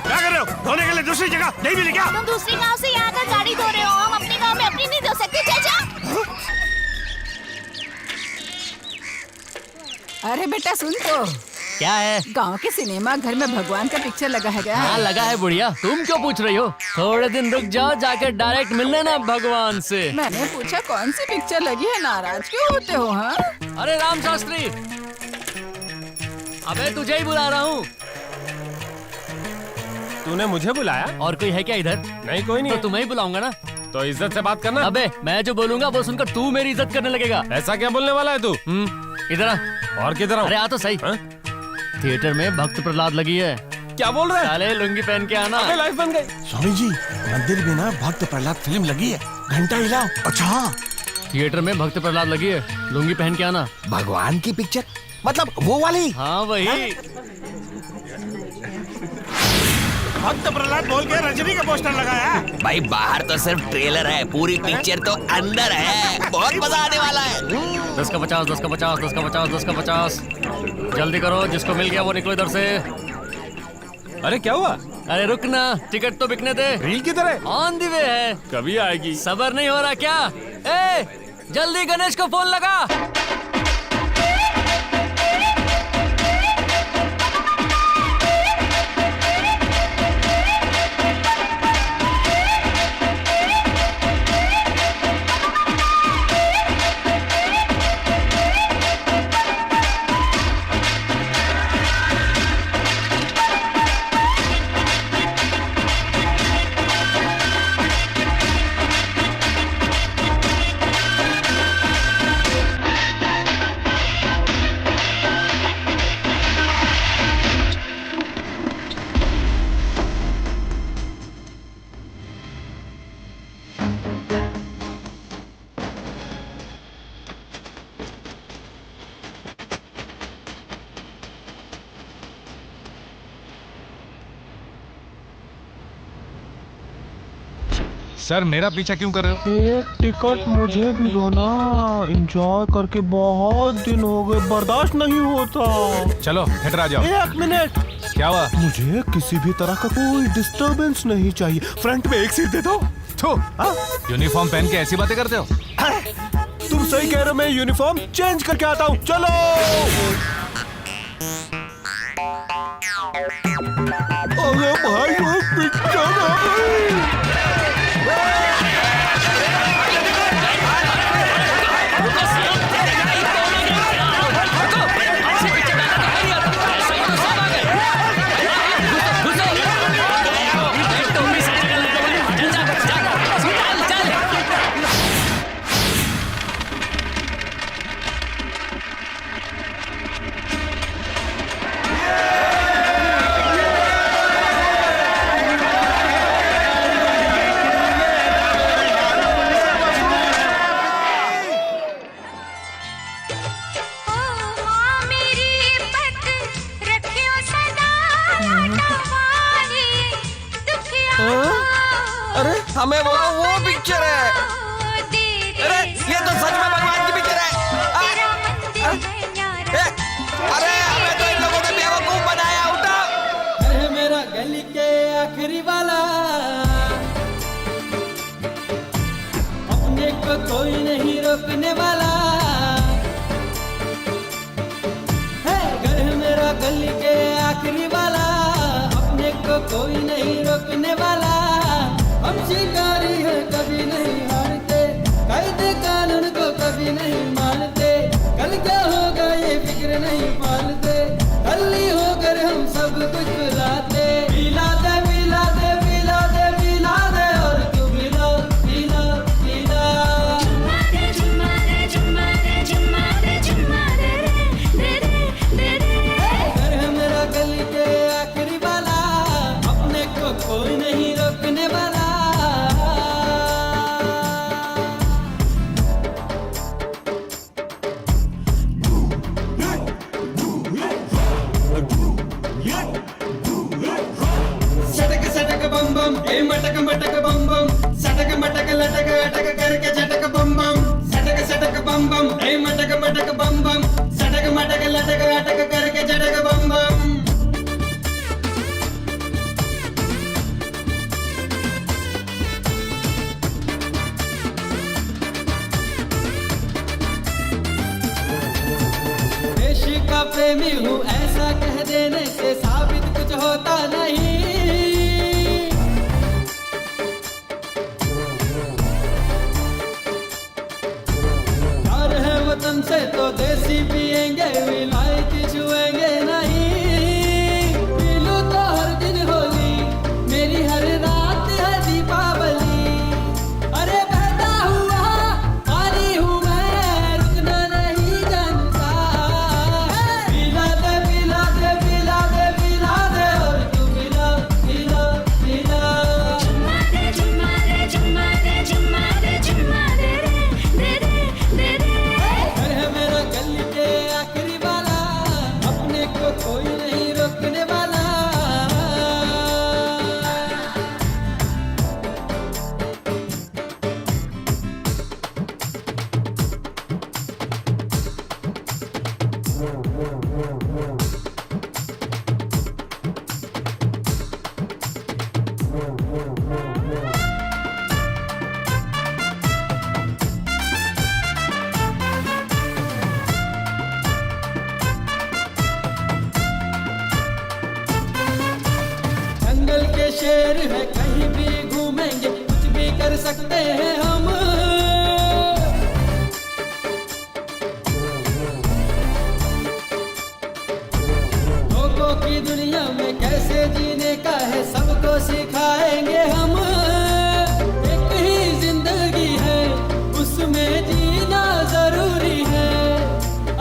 क्या कर रहे हो? धोने के लिए दूसरी जगह नहीं मिली क्या? तुम दूसरी गांव से यहाँ आकर गाड़ी धो रहे हो, हम अपनी गांव में अपनी नहीं धो सकते। चाचा अरे बेटा सुन तो, क्या है? गांव के सिनेमा घर में भगवान का पिक्चर लगा है क्या? हाँ लगा है बुढ़िया, तुम क्यों पूछ रही हो? थोड़े दिन रुक जाओ, जाकर डायरेक्ट मिल लेना भगवान से। मैंने पूछा कौन सी पिक्चर लगी है, नाराज क्यों होते हो? हाँ अरे राम शास्त्री, अबे तुझे ही बुला रहा हूँ। तूने मुझे बुलाया? और कोई है क्या इधर? नहीं कोई नहीं। तो तुम्हें ही बुलाऊंगा ना। तो इज्जत से बात करना। अबे मैं जो बोलूंगा वो सुनकर तू मेरी इज्जत करने लगेगा। ऐसा क्या बोलने वाला है तू? इधर आ। और किधर? अरे आ तो सही। थिएटर में भक्त प्रहलाद लगी है। क्या बोल रहे हैं? साले लुंगी पहन के आना। लाइफ बन गई। स्वामी जी, मंदिर में ना भक्त प्रहलाद फिल्म लगी है, घंटा हिलाओ। अच्छा, थिएटर में भक्त प्रहलाद लगी है, लुंगी पहन के आना। भगवान की पिक्चर मतलब वो वाली? हाँ वही। भक्त प्रहलाद बोल के रजनी का पोस्टर लगाया है। भाई बाहर तो सिर्फ ट्रेलर है, पूरी पिक्चर तो अंदर है। बहुत मजा आने वाला है। 10 का 50, 10 का 50, 10 का 50, 10 का 50। जल्दी करो, जिसको मिल गया वो निकलो इधर से। अरे क्या हुआ? अरे रुक ना, टिकट तो बिकने दे। रील किधर है? ऑन द वे है। कभी आएगी? सबर नहीं हो रहा क्या? ए, जल्दी गणेश को फोन लगा। सर मेरा पीछा क्यों कर रहे हो? एक टिकट मुझे भी दो ना, एंजॉय करके बहुत दिन हो गए, बर्दाश्त नहीं होता। चलो थिएटर आ जाओ। 1 मिनट। क्या हुआ? मुझे किसी भी तरह का कोई डिस्टरबेंस नहीं चाहिए, फ्रंट में एक सीट दे दो। तो यूनिफॉर्म पहन के ऐसी बातें करते हो? तुम सही कह रहे हो, मैं यूनिफॉर्म चेंज करके आता हूँ। चलो। अरे भाई वो पिक्चर आ गई। अरे हमें वो पिक्चर है। अरे ये तो सच में भगवान की पिक्चर है। अरे हमें तो इन लोगों ने बेवकूफ बनाया। उठा। अरे मेरा गली के आखिरी वाला, अपने को कोई नहीं रोकने वाला है। घर है मेरा गली के आखिरी वाला, अपने को कोई नहीं रोकने वाला। हम शिकारी है, कभी नहीं हारते, कायदे कानून को कभी नहीं मानते। कल क्या होगा ये फिक्र नहीं पालते, कल्ली होकर हम सब कुछ भुलाते। मिला दे मिला दे मिला दे मिला दे, और तू मिला मिला मिला। घर है मेरा गली के आखिरी वाला, अपने को कोई नहीं रोकने वाला। सटक सटक बम बम, ए मटक मटक बम बम, सटक मटक लटक अटक करके झटक बम बम। सटक सटक बम बम, ए मटक मटक बम बम, सटक मटक लटक अटक करके झटक बम बम। देने से साबित कुछ होता नहीं। प्यार है वतन से तो देसी पिएंगे, विलायती छुएंगे नहीं। पी लूं तो हर दिन होली, मेरी हर रात है दीपावली। अरे बहता हुआ पानी हूँ मैं, रुकना नहीं जानता। पिला दे पिला दे पिला दे पिला दे, और तू पिला पिला पिला। चुम्मा दे चुम्मा दे चुम्मा दे चुम्मा दे चुम्मा दे रे दे दे। घर है मेरा गली के आखिरी वाला, अपने को कोई नहीं रोकने वाला। जंगल के शेर है, कहीं भी घूमेंगे, कुछ भी कर सकते हैं हम। लोगों की दुनिया में कैसे जीने का है, सबको सिखाएंगे हम। एक ही जिंदगी है, उसमें जीना जरूरी है।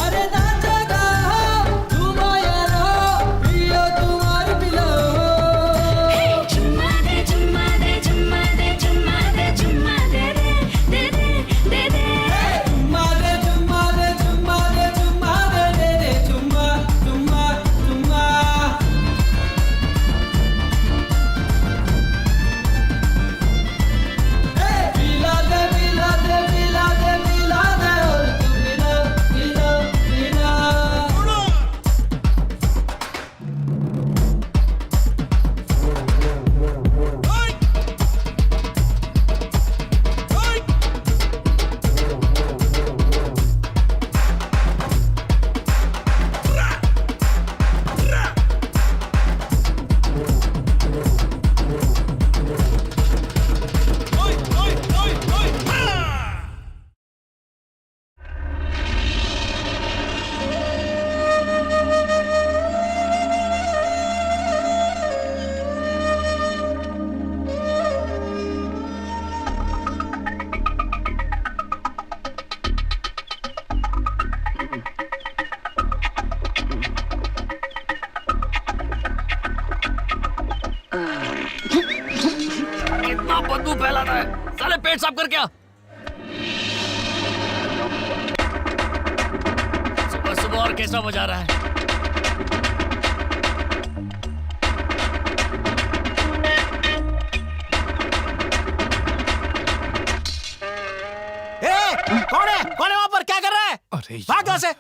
अरे नाचो गाओ, झूमो यारो, पियो तुम और पिलाओ। चुम्मा दे चुम्मा दे चुम्मा दे चुम्मा दे चुम्मा दे रे दे दे। चुम्मा दे चुम्मा दे चुम्मा दे चुम्मा दे दे चुम्मा चुम्मा चुम्मा। पिला दे पिला दे पिला दे पिला दे, और तू पिला पिला पिला। इतना बदबू फैलाता है, साले पेट साफ कर क्या? सुबह सुबह और कैसा बजा रहा है? कौन है वहां पर, क्या कर रहा है? अरे भाग यहाँ से।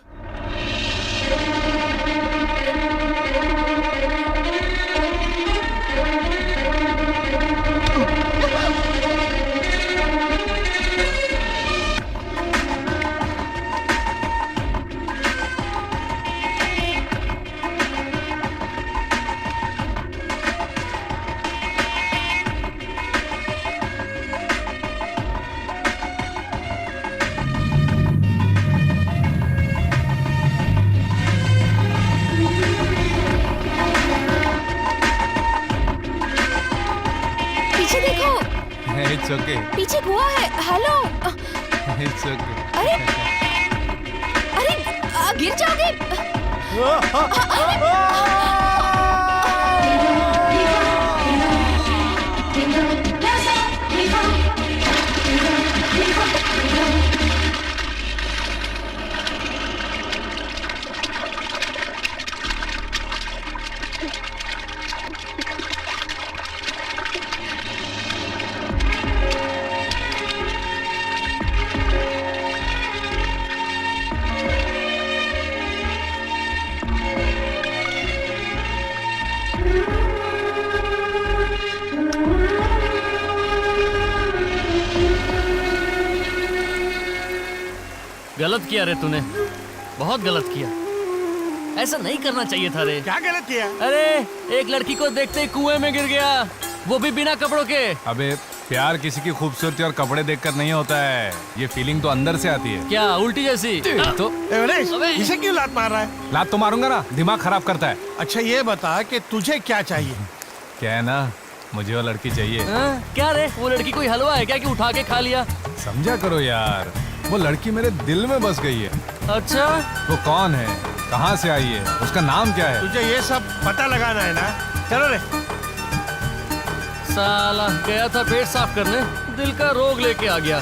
It's okay. पीछे कुआं है। हेलो। It's okay. अरे गिर जाओगे। गलत किया रे तूने, बहुत गलत किया। ऐसा नहीं करना चाहिए था रे। क्या गलत किया? अरे एक लड़की को देखते ही कुएं में गिर गया, वो भी बिना कपड़ों के। अबे प्यार किसी की खूबसूरती और कपड़े देखकर नहीं होता है, ये फीलिंग तो अंदर से आती है। क्या उल्टी जैसी? तो ए, गणेश, इसे क्यों लात मार रहा है? लात तो मारूंगा ना, दिमाग खराब करता है। अच्छा ये बता कि तुझे क्या चाहिए? क्या है ना, मुझे वो लड़की चाहिए। क्या रे, वो लड़की कोई हलवा है क्या कि उठा के खा लिया? समझा करो यार, वो लड़की मेरे दिल में बस गई है। अच्छा वो कौन है, कहाँ से आई है, उसका नाम क्या है? तुझे ये सब पता लगाना है ना? चलो रे। साला गया था पेट साफ करने, दिल का रोग लेके आ गया।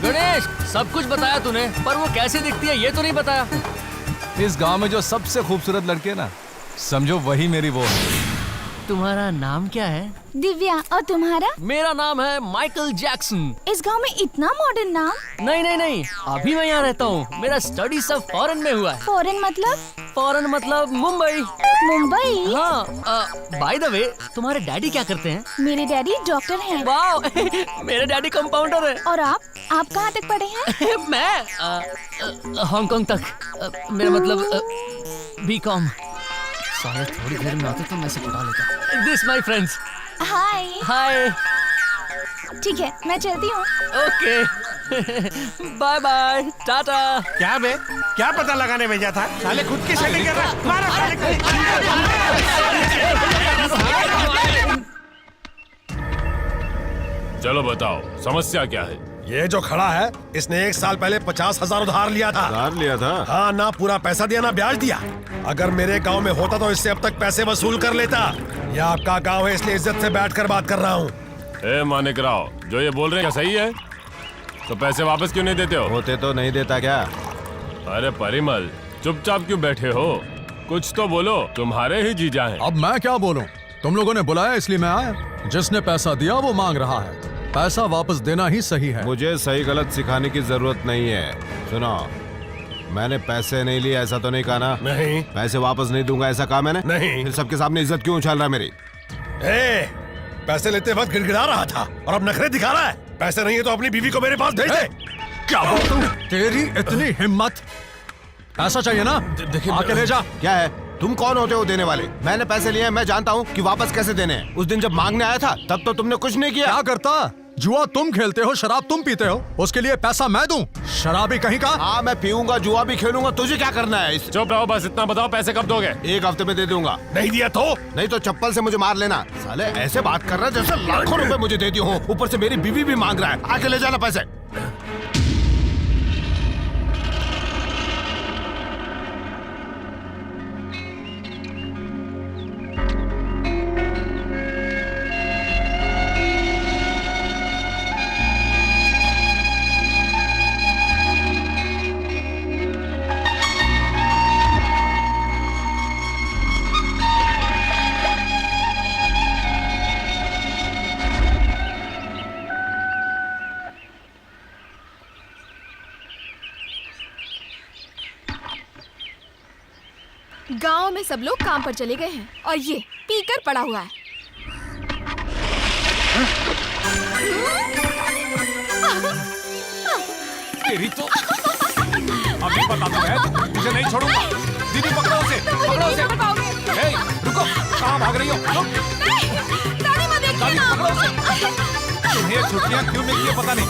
गणेश सब कुछ बताया तूने, पर वो कैसे दिखती है ये तो नहीं बताया। इस गांव में जो सबसे खूबसूरत लड़की है ना, समझो वही मेरी वो है। तुम्हारा नाम क्या है? दिव्या, और तुम्हारा? मेरा नाम है माइकल जैक्सन। इस गांव में इतना मॉडर्न नाम? नहीं नहीं नहीं, अभी मैं यहाँ रहता हूँ, मेरा स्टडी सब फॉरेन में हुआ है। फॉरेन मतलब? फॉरेन मतलब मुंबई। मुंबई? हाँ, बाय द वे तुम्हारे डैडी क्या करते हैं? मेरे डैडी डॉक्टर हैं। वाह मेरे डैडी कंपाउंडर है। और आप कहाँ तक पढ़े हैं? मैं हांगकांग तक, मेरा मतलब बीकॉम। साले थोड़ी देर में आते तो मैं से पढ़ा लेता। This my friends. Hi. Hi. ठीक है, मैं चलती हूँ। Okay bye bye, tata. क्या बे, क्या पता लगाने भेजा था? साले खुद की सेटिंग कर रहा है। मारो साले को। चलो बताओ समस्या क्या है? ये जो खड़ा है, इसने 1 साल पहले 50,000 उधार लिया था। उधार लिया था? हाँ, ना पूरा पैसा दिया ना ब्याज दिया। अगर मेरे गांव में होता तो इससे अब तक पैसे वसूल कर लेता। यह आपका गांव है, इसलिए इज्जत से बैठकर बात कर रहा हूँ। ए मानिक राव, जो ये बोल रहे हैं क्या सही है? तो पैसे वापस क्यों नहीं देते हो? होते तो नहीं देता क्या? अरे परिमल, चुपचाप क्यों बैठे हो? कुछ तो बोलो, तुम्हारे ही जीजा हैं। अब मैं क्या बोलूं? तुम लोगों ने बुलाया इसलिए मैं आया। जिसने पैसा दिया वो मांग रहा है, पैसा वापस देना ही सही है। मुझे सही गलत सिखाने की जरूरत नहीं है। सुनो, मैंने पैसे नहीं लिए ऐसा तो नहीं कहा ना? नहीं। पैसे वापस नहीं दूंगा ऐसा कहा मैंने? नहीं। फिर सबके सामने इज्जत क्यों उछाल रहा है मेरी? पैसे लेते वक्त गिड़गिड़ा रहा था और अब नखरे दिखा रहा है। पैसे नहीं है तो अपनी बीवी को मेरे पास भेज दे। क्या बोल तू? तेरी इतनी हिम्मत? पैसा चाहिए ना? देखिए, आके ले जा। क्या है? तुम कौन होते हो देने वाले? मैंने पैसे लिए हैं, मैं जानता हूँ कि वापस कैसे देने हैं। उस दिन जब मांगने आया था तब तो तुमने कुछ नहीं किया। क्या करता? जुआ तुम खेलते हो, शराब तुम पीते हो, उसके लिए पैसा मैं दूं? शराबी कहीं का। हाँ मैं पीऊंगा, जुआ भी खेलूंगा, तुझे क्या करना है? चुप रहो, बस इतना बताओ, पैसे कब दोगे? 1 हफ्ते में दे दूंगा। नहीं दिया तो? नहीं तो चप्पल से मुझे मार लेना। साले ऐसे बात कर रहा है जैसे लाखों रुपए मुझे दे दिए हो, ऊपर से मेरी बीवी भी मांग रहा है। आके ले जाना पैसे। गांव में सब लोग काम पर चले गए हैं और ये पीकर पड़ा हुआ है। तेरी तो अभी बता दूं मैं, तुझे नहीं छोड़ूंगा। दीदी पकड़ो उसे, पकड़ो उसे। ए, रुको, कहाँ भाग रही हो? दादी पकड़ो उसे। तुम्हें छुट्टियाँ क्यों मिलती है पता नहीं।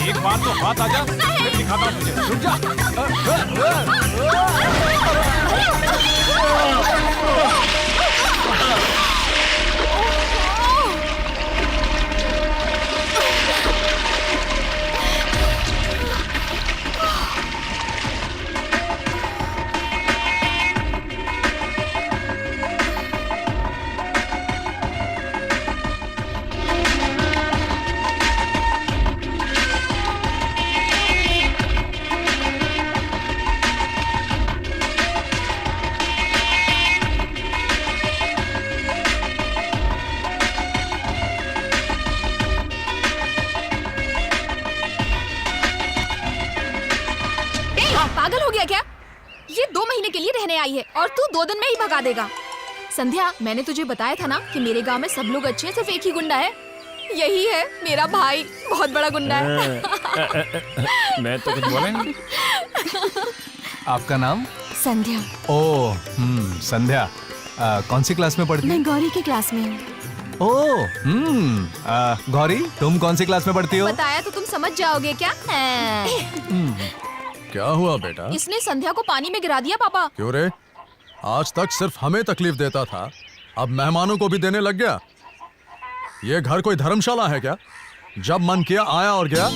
एक बात तो बात आ जा, फिर दिखाता हूँ तुझे। रुक जा। पागल हो गया क्या? ये 2 महीने के लिए रहने आई है और तू 2 दिन में ही भगा देगा। संध्या, मैंने तुझे बताया था ना कि मेरे गांव में सब लोग अच्छे हैं, सिर्फ एक ही गुंडा है। यही है मेरा भाई, बहुत बड़ा गुंडा है। मैं तो कुछ बोला नहीं। आपका नाम? संध्या। ओ संध्या। कौन सी क्लास में पढ़ती? मैं गौरी की क्लास में हूँ। ओ गौरी, तुम कौन सी क्लास में पढ़ती हो? बताया तो तुम समझ जाओगे क्या? क्या हुआ बेटा? इसने संध्या को पानी में गिरा दिया पापा। क्यों रे? आज तक सिर्फ हमें तकलीफ देता था, अब मेहमानों को भी देने लग गया। ये घर कोई धर्मशाला है क्या? जब मन किया आया और गया।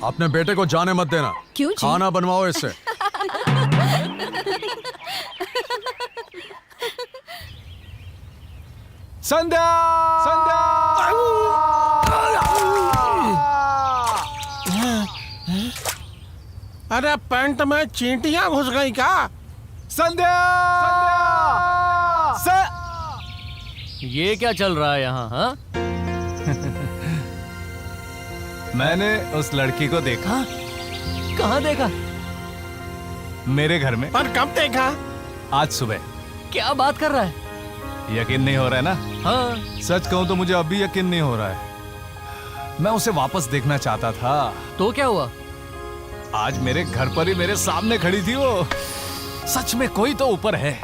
अपने बेटे को जाने मत देना। क्यों जी? खाना बनवाओ इससे। संध्या! संध्या! अरे पैंट में चींटियां घुस गई क्या? संध्या! ये क्या चल रहा है यहाँ? हाँ? मैंने उस लड़की को देखा। कहाँ देखा? मेरे घर में। पर कब देखा? आज सुबह। क्या बात कर रहा है? यकीन नहीं हो रहा है ना? हाँ। सच कहूं तो मुझे अभी यकीन नहीं हो रहा है। मैं उसे वापस देखना चाहता था। तो क्या हुआ? आज मेरे घर पर ही मेरे सामने खड़ी थी वो। सच में कोई तो ऊपर है।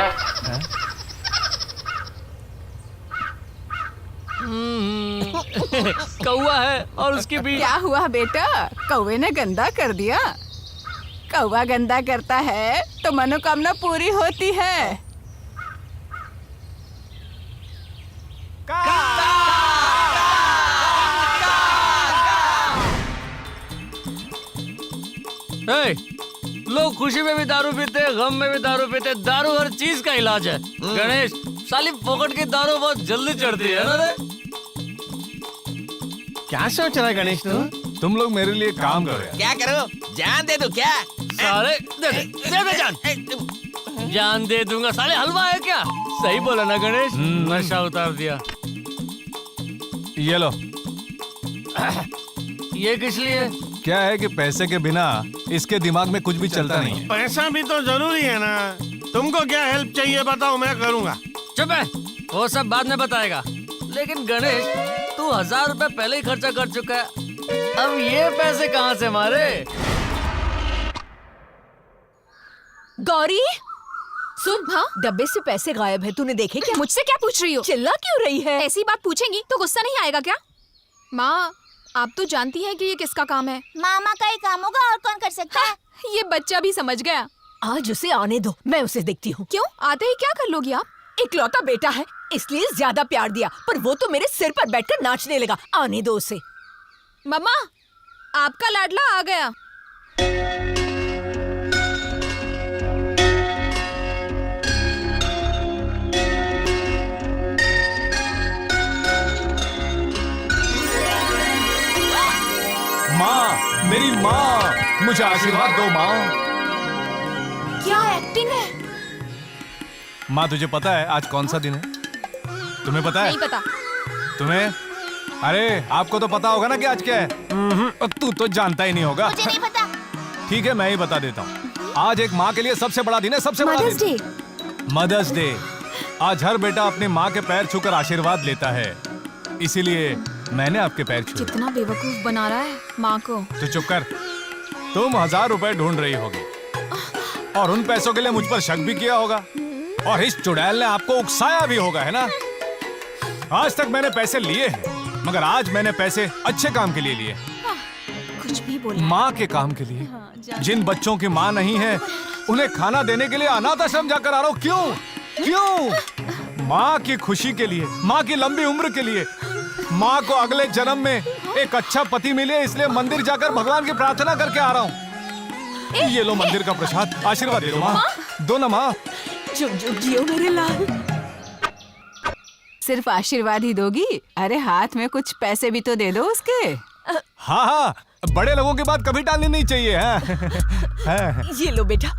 कौवा है और उसकी भी। क्या हुआ बेटा? कौवे ने गंदा कर दिया? कौवा गंदा करता है तो मनोकामना पूरी होती है। हे, लोग खुशी में भी दारू पीते, गम में भी दारू पीते। दारू हर चीज का इलाज है। गणेश, साली फोकट की दारू बहुत जल्दी चढ़ती है ना रे? क्या सोच रहा है गणेश तू? तुम लोग मेरे लिए काम करो। क्या करो? जान दे दो क्या? साले दे दे जान। जान दे दूंगा। साले हलवा है क्या? सही बोला ना गणेश? नशा उतार दिया। ये लो। ये किस लिए? क्या है कि पैसे के बिना इसके दिमाग में कुछ भी चलता नहीं है। पैसा भी तो जरूरी है ना। तुमको क्या हेल्प चाहिए बताओ, मैं करूँगा। चुप है, वो सब बाद में बताएगा। लेकिन गणेश, तू 1000 रुपए पहले ही खर्चा कर चुका है। अब ये पैसे कहाँ से मारे? गौरी सुन। हाँ, डब्बे से पैसे गायब है, तूने देखे क्या? मुझसे क्या पूछ रही हो? चिल्ला क्यों रही है? ऐसी बात पूछेंगी तो गुस्सा नहीं आएगा क्या? माँ, आप तो जानती हैं कि ये किसका काम है। मामा का ही काम होगा, और कौन कर सकता है? ये बच्चा भी समझ गया। आज उसे आने दो, मैं उसे देखती हूँ। क्यों? आते ही क्या कर लोगी आप? इकलौता बेटा है इसलिए ज्यादा प्यार दिया, पर वो तो मेरे सिर पर बैठकर नाचने लगा। आने दो उसे। मम्मा, आपका लाडला आ गया। माँ, मेरी माँ, मुझे आशीर्वाद दो माँ। क्या एक्टिंग है? माँ, तुझे पता है आज कौन सा दिन है? तुम्हें पता है? नहीं पता। तुम्हें? अरे आपको तो पता होगा ना कि आज क्या है। तू तो जानता ही नहीं होगा। मुझे नहीं पता। ठीक है, मैं ही बता देता हूँ। आज एक माँ के लिए सबसे बड़ा दिन है, सबसे बड़ा मदर्स दिन। डे। Mothers day. आज हर बेटा अपनी माँ के पैर छूकर आशीर्वाद लेता है, इसीलिए मैंने आपके पैर छुए। कितना बेवकूफ बना रहा है माँ को। तो चुप कर। तुम 1000 रुपए ढूंढ रही होगी और उन पैसों के लिए मुझ पर शक भी किया होगा, और इस चुड़ैल ने आपको उकसाया भी होगा, है ना? आज तक मैंने पैसे लिए हैं, मगर आज मैंने पैसे अच्छे काम के लिए लिए। कुछ भी बोला। माँ के काम के लिए। जिन बच्चों की माँ नहीं है उन्हें खाना देने के लिए अनाथ आश्रम जाकर आ रहा हूँ। क्यों? क्यों? माँ की खुशी के लिए, माँ की लंबी उम्र के लिए, माँ को अगले जन्म में एक अच्छा पति मिले, इसलिए मंदिर जाकर भगवान की प्रार्थना करके आ रहा हूँ। ये लो मंदिर का प्रसाद, आशीर्वाद दे दो माँ। दो ना माँ। जुग जुग जियो मेरे लाल। सिर्फ आशीर्वाद ही दोगी? अरे हाथ में कुछ पैसे भी तो दे दो उसके। हाँ हाँ, बड़े लोगों की बात कभी टालनी नहीं चाहिए। हाँ। ये लो बेटा।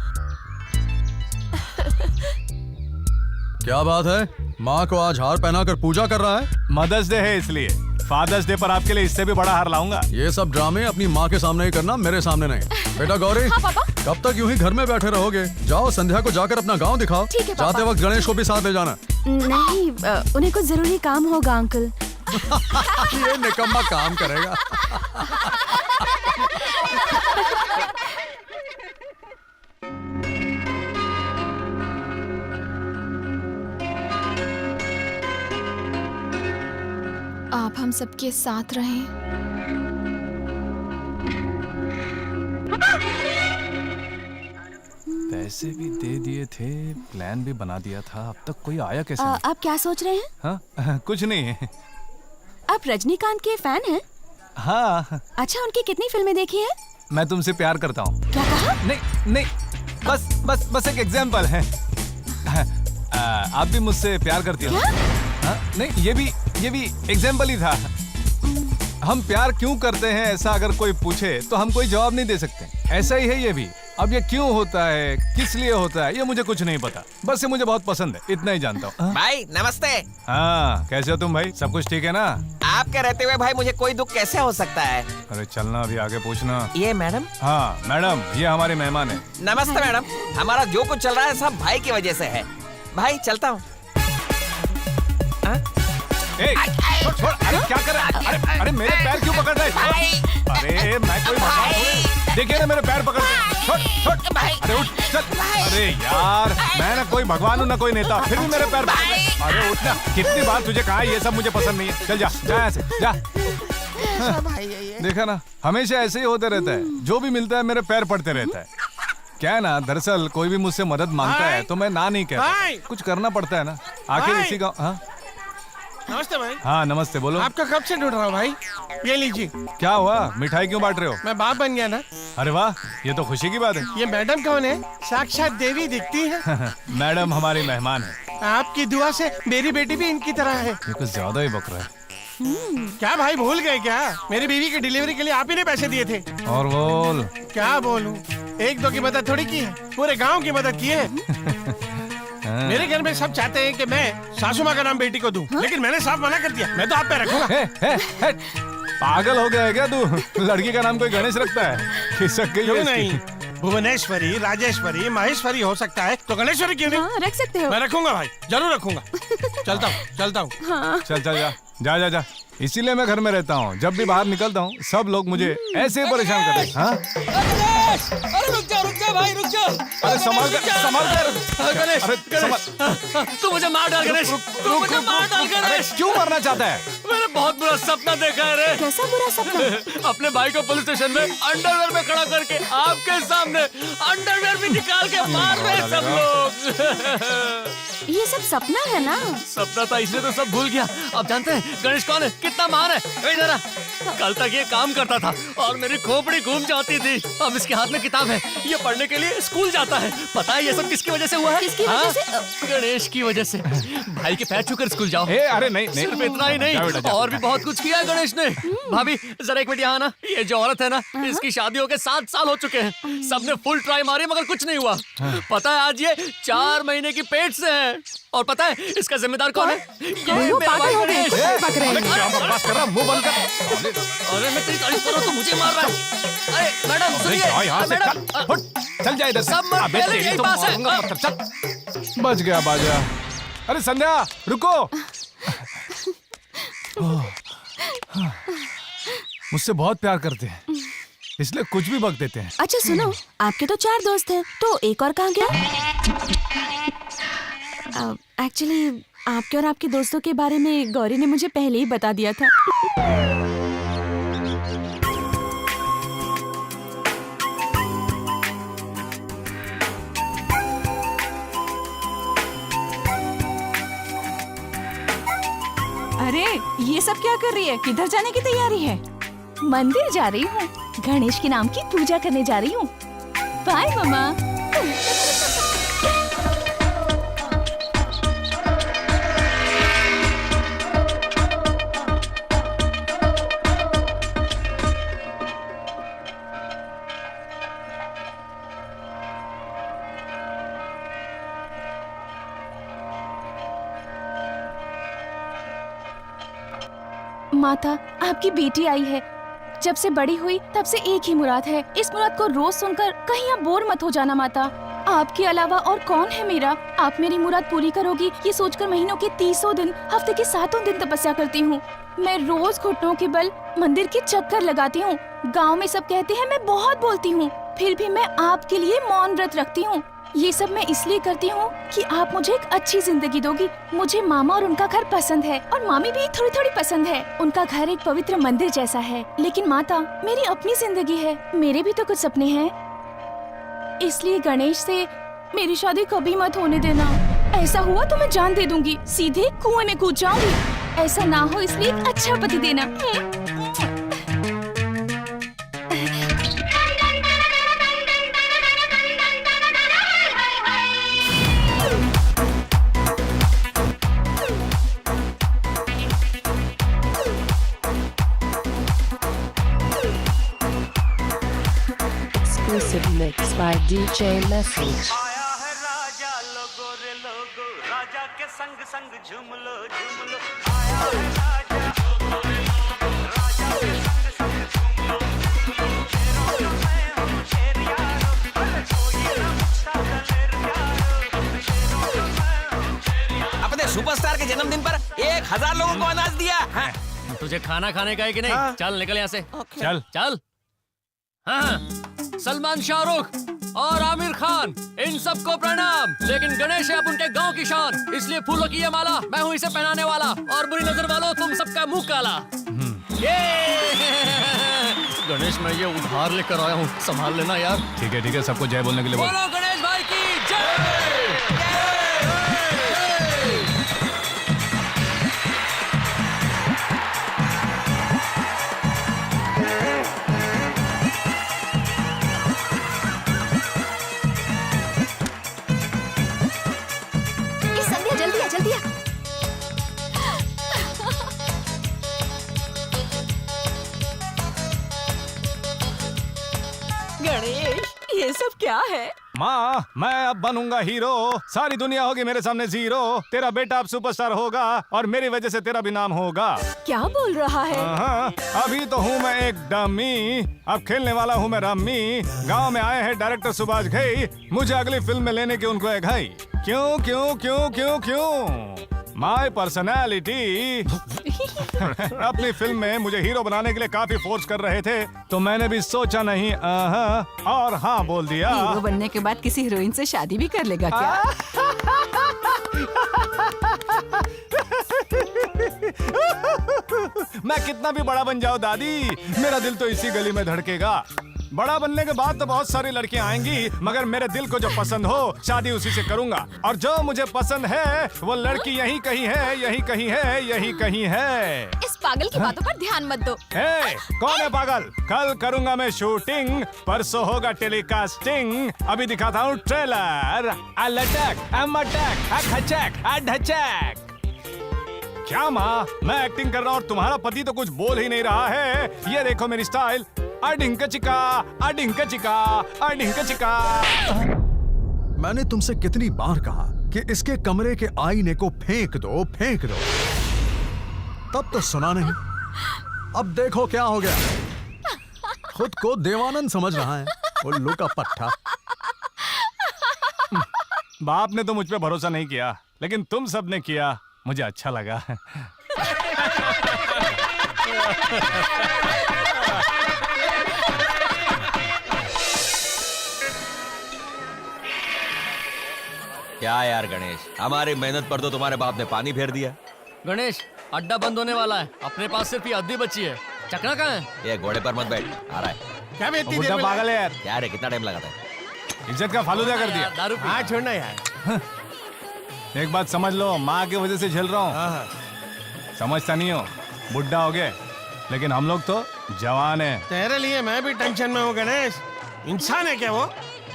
क्या बात है? माँ को आज हार पहनाकर पूजा कर रहा है? मदर्स डे है इसलिए। फादर्स डे पर आपके लिए इससे भी बड़ा हार लाऊंगा। ये सब ड्रामे अपनी माँ के सामने ही करना, मेरे सामने नहीं। बेटा गौरी, हाँ पापा। कब तक यूं ही घर में बैठे रहोगे? जाओ संध्या को जाकर अपना गांव दिखाओ। ठीक है पापा। जाते वक्त गणेश को भी साथ ले जाना। नहीं, उन्हें कुछ जरूरी काम होगा अंकल। ये निकम्मा काम करेगा। आप हम सबके साथ रहें। पैसे भी दे दिए थे, प्लान भी बना दिया था, अब तक कोई आया कैसे? आप क्या सोच रहे हैं? हाँ कुछ नहीं। आप रजनीकांत के फैन हैं? हाँ। अच्छा, उनकी कितनी फिल्में देखी हैं? मैं तुमसे प्यार करता हूँ। क्या कहा? नहीं नहीं, बस एक एग्जाम्पल है। आप भी मुझसे प्यार करती हो? नहीं, ये भी एग्जाम्पल ही था। हम प्यार क्यों करते हैं ऐसा अगर कोई पूछे तो हम कोई जवाब नहीं दे सकते। ऐसा ही है ये भी। अब ये क्यों होता है, किस लिए होता है, ये मुझे कुछ नहीं पता। बस ये मुझे बहुत पसंद है, इतना ही जानता हूँ। भाई नमस्ते। हाँ, कैसे हो तुम भाई? सब कुछ ठीक है ना? आपके रहते हुए भाई मुझे कोई दुख कैसे हो सकता है? अरे चलना, अभी आगे पूछना। ये मैडम? हाँ मैडम, ये हमारे मेहमान है। नमस्ते मैडम। हमारा जो कुछ चल रहा है सब भाई की वजह से है। भाई चलता हूँ। छोड़, अरे क्या कर रहा है? अरे मेरे पैर क्यों पकड़ रहे हैं? अरे मैं कोई भगवान थोड़ी। देखिए ना मेरे पैर पकड़ रहे। छोड़। अरे उठ, चल। अरे यार, मैं ना कोई भगवान हूँ ना कोई नेता, फिर भी मेरे पैर पकड़। अरे उठ ना, कितनी बार तुझे कहा ये सब मुझे पसंद नहीं है। चल जा यहाँ से, जा। देखा ना, हमेशा ऐसे ही होते रहता है। जो भी मिलता है मेरे पैर पड़ते रहता है। क्या है ना, दरअसल कोई भी मुझसे मदद मांगता है तो मैं ना नहीं कहता, कुछ करना पड़ता है ना। आखिर इसी का। हाँ नमस्ते भाई। हाँ नमस्ते, बोलो। आपका कब से ढूंढ रहा हूँ भाई। ये लीजिए। क्या हुआ, मिठाई क्यों बांट रहे हो? मैं बाप बन गया ना। अरे वाह, ये तो खुशी की बात है। ये मैडम कौन है? साक्षात देवी दिखती है। मैडम हमारी मेहमान है। आपकी दुआ से मेरी बेटी भी इनकी तरह है। ये कुछ ज्यादा ही बक रहा है। क्या भाई भूल गए क्या? मेरी बीवी की डिलीवरी के लिए आप ही ने पैसे दिए थे। और बोल। क्या बोलूं, एक दो की मदद थोड़ी की है, पूरे गांव की मदद की है। मेरे घर में सब चाहते हैं कि मैं सासू माँ का नाम बेटी को दूं, लेकिन मैंने साफ मना कर दिया। मैं तो आप पे रखूंगा। पागल हो गया है क्या तू? लड़की का नाम कोई गणेश रखता है? खिसक गई है नहीं, भुवनेश्वरी, राजेश्वरी, माहेश्वरी हो सकता है, तो गणेश्वरी क्यों नहीं? रख सकते हो। मैं रखूंगा भाई, जरूर रखूंगा। चलता हूँ। चल जा। इसीलिए मैं घर में रहता हूँ। जब भी बाहर निकलता हूँ सब लोग मुझे ऐसे ही परेशान करते हैं। हाँ? अरे रुक जा भाई, रुक जा। अरे संभाल कर। गणेश, तू मुझे मार डाल गणेश। तू मुझे मार डाल गणेश। क्यों मरना चाहता है? मैंने बहुत बुरा सपना देखा है रे। कैसा बुरा सपना? अपने भाई को पुलिस स्टेशन में अंडरवेयर में खड़ा करके आपके सामने अंडरवेयर भी निकाल के मार रहे सब लोग। ये सब सपना है ना? सपना था इसलिए तो सब भूल गया। अब जानते हैं गणेश कौन है, कितना महान है। इधर आ। कल तक ये काम करता था और मेरी खोपड़ी घूम जाती थी। अब इसके हाथ में किताब है, ये पढ़ने के लिए स्कूल जाता है। पता है ये सब किसकी वजह से हुआ है? किसकी वजह से? गणेश की वजह से। भाई के पैर छूकर स्कूल जाओ। अरे नहीं, सिर्फ इतना ही नहीं, और भी बहुत कुछ किया है गणेश ने। भाभी जरा एक मिनट यहाँ ना। ये जो औरत है ना, इसकी शादी होके 7 साल हो चुके हैं। सबने फुल ट्राई मारी मगर कुछ नहीं हुआ। पता है आज ये 4 महीने की पेट से है। और पता है इसका जिम्मेदार कौन है? ये मेरा भाई गणेश। बकवास कर रहा, मुंह बंद कर। अरे मैं तेरी तारीफ कर रहा हूँ, तू मुझे मार रहा है। अरे मैडम सुनिए। चल जा इधर से। सब अबे पहले तेरी यही तो पास है। मारूंगा पत्थर। चल। बच गया बाजा। अरे संध्या रुको। मुझसे बहुत प्यार करते हैं, इसलिए कुछ भी बक देते हैं। अच्छा सुनो, आपके तो 4 दोस्त हैं, तो एक और कहाँ गया? एक्चुअली आपके और आपके दोस्तों के बारे में गौरी ने मुझे पहले ही बता दिया था। अरे ये सब क्या कर रही है? किधर जाने की तैयारी है? मंदिर जा रही हूँ, गणेश के नाम की पूजा करने जा रही हूँ। बाय मम्मा। माता, आपकी बेटी आई है। जब से बड़ी हुई तब से एक ही मुराद है। इस मुराद को रोज सुनकर कहीं आप बोर मत हो जाना माता। आपके अलावा और कौन है मेरा? आप मेरी मुराद पूरी करोगी ये सोचकर महीनों के 30 दिन, हफ्ते के 7 दिन तपस्या करती हूँ। मैं रोज घुटनों के बल मंदिर के चक्कर लगाती हूँ। गांव में सब कहते हैं मैं बहुत बोलती हूँ, फिर भी मैं आपके लिए मौन व्रत रखती हूँ। ये सब मैं इसलिए करती हूँ कि आप मुझे एक अच्छी जिंदगी दोगी। मुझे मामा और उनका घर पसंद है और मामी भी थोड़ी थोड़ी पसंद है। उनका घर एक पवित्र मंदिर जैसा है, लेकिन माता मेरी अपनी जिंदगी है, मेरे भी तो कुछ सपने हैं। इसलिए गणेश से मेरी शादी कभी मत होने देना। ऐसा हुआ तो मैं जान दे दूंगी, सीधे कुएं में कूद जाऊंगी। ऐसा ना हो इसलिए एक अच्छा पति देना। Exclusive mix by DJ Message. अपने सुपरस्टार के जन्मदिन पर 1000 लोगों को अनाज दिया। हाँ। तुझे खाना खाने का है कि नहीं? हाँ। चल निकल यहाँ से। चल चल। हाँ, सलमान, शाहरुख और आमिर खान, इन सबको प्रणाम। लेकिन गणेश है अब उनके गांव की शान, इसलिए फूलों की ये माला मैं हूँ इसे पहनाने वाला। और बुरी नजर वालों तुम सबका मुंह काला। ये गणेश मैं ये उधार लेकर आया हूँ, संभाल लेना यार। ठीक है सबको जय बोलने के लिए बोल। बोलो गणेश भाई की जय। जल्दी आ। गणेश ये सब क्या है? माँ मैं अब बनूंगा हीरो, सारी दुनिया होगी मेरे सामने जीरो। तेरा बेटा अब सुपरस्टार होगा और मेरी वजह से तेरा भी नाम होगा। क्या बोल रहा है? हाँ, अभी तो हूँ मैं एक डमी, अब खेलने वाला हूँ मैं रम्मी। गांव में आए हैं डायरेक्टर सुभाष घई, मुझे अगली फिल्म में लेने के उनको है घई। क्यों क्यों क्यों क्यों क्यों? My personality. अपनी फिल्म में मुझे हीरो बनाने के लिए काफी फोर्स कर रहे थे, तो मैंने भी सोचा नहीं और हाँ बोल दिया। हीरो बनने के बाद किसी हीरोइन से शादी भी कर लेगा क्या? मैं कितना भी बड़ा बन जाऊं दादी, मेरा दिल तो इसी गली में धड़केगा। बड़ा बनने के बाद तो बहुत सारी लड़कियां आएंगी, मगर मेरे दिल को जो पसंद हो शादी उसी से करूंगा। और जो मुझे पसंद है वो लड़की यही कहीं है, यही कहीं है, यही कहीं है। इस पागल की बातों पर ध्यान मत दो। कौन है पागल? कल करूंगा मैं शूटिंग, परसों होगा टेलीकास्टिंग, अभी दिखाता हूँ ट्रेलर। क्या माँ, मैं एक्टिंग कर रहा हूँ और तुम्हारा पति तो कुछ बोल ही नहीं रहा है। ये देखो मेरी स्टाइल, अडिंक चिका, अडिंक चिका, अडिंक चिका। मैंने तुमसे कितनी बार कहा कि इसके कमरे के आईने को फेंक दो, फेंक दो, तब तो सुना नहीं। अब देखो क्या हो गया, खुद को देवानंद समझ रहा है, उल्लू का पट्टा। बाप ने तो मुझ पे भरोसा नहीं किया, लेकिन तुम सब ने किया, मुझे अच्छा लगा। क्या यार गणेश, हमारी मेहनत पर तो तुम्हारे बाप ने पानी फेर दिया। गणेश अड्डा बंद होने वाला है, अपने पास सिर्फ ये अद्दी बची है। चकना कहाँ है? ये घोड़े पर मत बैठ, आ रहा है। क्या मैं इतनी देर में पागल है यार। क्या रे, कितना टाइम लगाता है? इज्जत का फालूदा कर दिया। दारू पी। हाँ छोड़ना यार। एक बात समझ लो, माँ की वजह से झेल रहा हूँ। समझता नहीं हो, बुढ़ा हो गए, लेकिन हम लोग तो जवान हैं। तेरे लिए मैं भी टेंशन में हूँ गणेश। इंसान है क्या वो?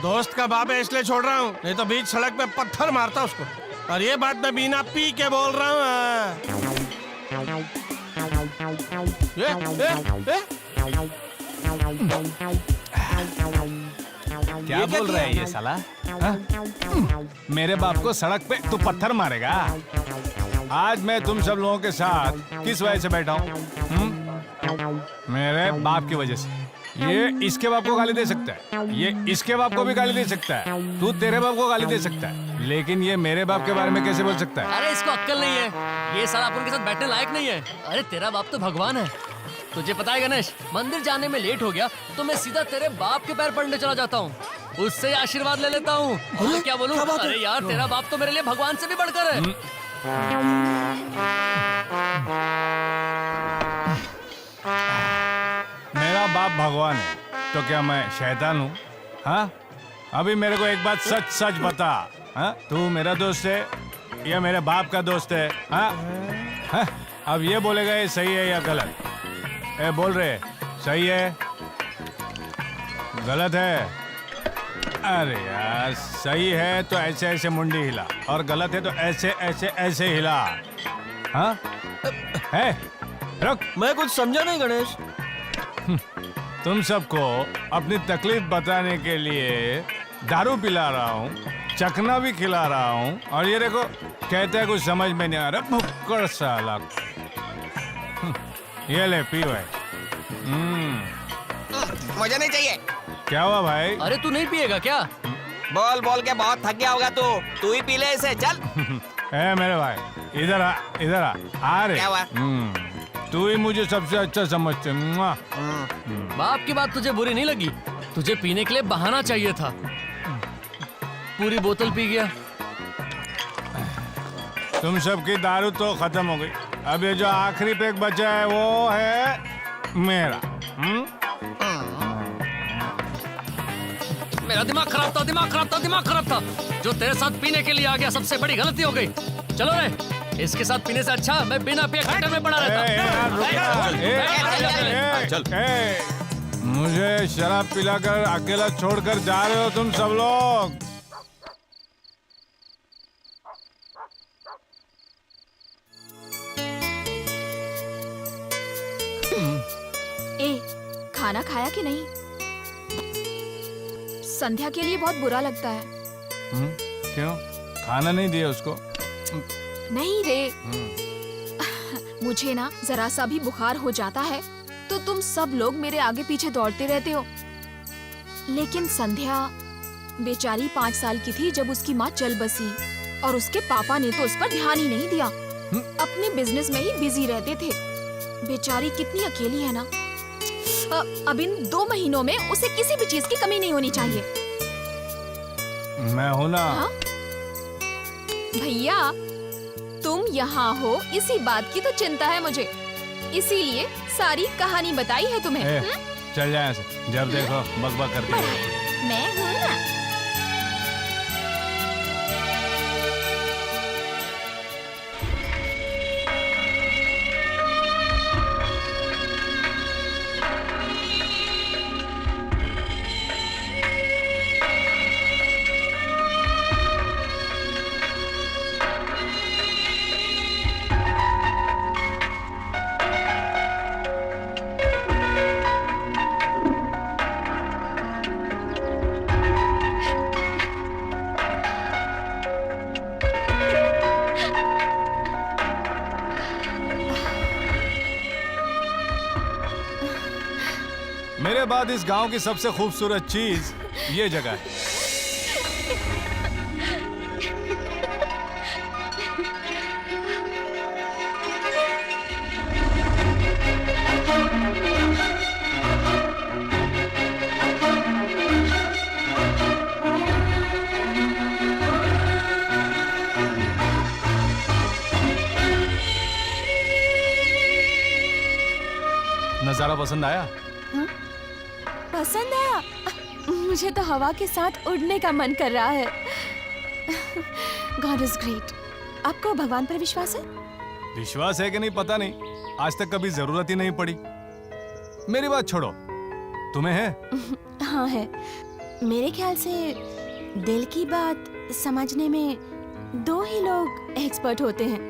दोस्त का बाप है इसलिए छोड़ रहा हूँ, नहीं तो बीच सड़क पे पत्थर मारता उसको। और ये बात मैं बिना पी के बोल रहा हूँ। क्या बोल रहा है ये साला? मेरे बाप को सड़क पे तू पत्थर मारेगा? आज मैं तुम सब लोगों के साथ किस वजह से बैठा हूँ? मेरे बाप की वजह से। ये इसके बाप को गाली दे सकता है, ये इसके बाप को भी गाली दे सकता है, तू तेरे बाप को गाली दे सकता है, लेकिन ये मेरे बाप के बारे में कैसे बोल सकता है? अरे इसको अक्ल नहीं है, ये साला अपन के साथ बैठने लायक नहीं है। अरे तेरा बाप तो भगवान है। तुझे पता है गणेश, मंदिर जाने में लेट हो गया तो मैं सीधा तेरे बाप के पैर पड़ने चला जाता हूँ, उससे आशीर्वाद ले लेता हूँ। और क्या बोलूं? अरे यार तेरा बाप तो मेरे लिए भगवान से भी बढ़कर है। मेरा बाप भगवान है तो क्या मैं शैतान हूँ? हाँ, अभी मेरे को एक बात सच सच बता, हाँ, तू मेरा दोस्त है या मेरे बाप का दोस्त है? हाँ, हाँ? अब ये बोलेगा ये सही है या गलत? ए बोल रहे, सही है गलत है? अरे यार, सही है तो ऐसे ऐसे मुंडी हिला और गलत है तो ऐसे ऐसे ऐसे हिला। हाँ है, रुक। मैं कुछ समझा नहीं गणेश। तुम सबको अपनी तकलीफ बताने के लिए दारू पिला रहा हूँ, चखना भी खिला रहा हूँ, और ये देखो कहते हैं कुछ समझ में नहीं आ रहा, भुक्कड़ साला। ये ले पी भाई। मुझे नहीं चाहिए। क्या हुआ भाई? अरे तू नहीं पिएगा क्या? बोल बोल के बहुत थक गया होगा तू ही पी ले इसे, चल। ए मेरे भाई, इधर आ, इधर आ। आ रे। क्या हुआ? तू ही मुझे सबसे अच्छा समझते। बाप की बात तुझे बुरी नहीं लगी? तुझे पीने के लिए बहाना चाहिए था, पूरी बोतल पी गया। तुम सबकी दारू तो खत्म हो गई, अब ये जो आखिरी पैक बचा है वो है मेरा। मेरा दिमाग खराब था, दिमाग खराब था, दिमाग खराब था। जो तेरे साथ पीने के लिए आ गया, सबसे बड़ी गलती हो गई। चलो रे, इसके साथ पीने से अच्छा मैं बिना पिए खट्टर में पड़ा रहता। मुझे शराब पिलाकर अकेला छोड़कर जा रहे हो तुम सब लोग? ए, खाना खाया कि नहीं? संध्या के लिए बहुत बुरा लगता है। क्यों? खाना नहीं दिया उसको? नहीं रे, मुझे ना जरा सा भी बुखार हो जाता है तो तुम सब लोग मेरे आगे पीछे दौड़ते रहते हो। लेकिन संध्या बेचारी 5 साल की थी जब उसकी माँ चल बसी, और उसके पापा ने तो उस पर ध्यान ही नहीं दिया, अपने बिजनेस में ही बिजी रहते थे। बेचारी कितनी अकेली है ना। अब इन 2 महीनों में उसे किसी भी चीज की कमी नहीं होनी चाहिए। मैं हूं ना। हाँ? भैया, तुम यहाँ हो इसी बात की तो चिंता है मुझे, इसीलिए सारी कहानी बताई है तुम्हें। चल जाए ऐसे, जब देखो बकबक करती है। मैं हूँ ना। मेरे बाद इस गांव की सबसे खूबसूरत चीज ये जगह है। नजारा पसंद आया? पसंद आया? मुझे तो हवा के साथ उड़ने का मन कर रहा है। God is great. आपको भगवान पर विश्वास है? विश्वास है कि नहीं पता नहीं, आज तक कभी जरूरत ही नहीं पड़ी। मेरी बात छोड़ो, तुम्हें है? हाँ है। मेरे ख्याल से दिल की बात समझने में 2 ही लोग एक्सपर्ट होते हैं,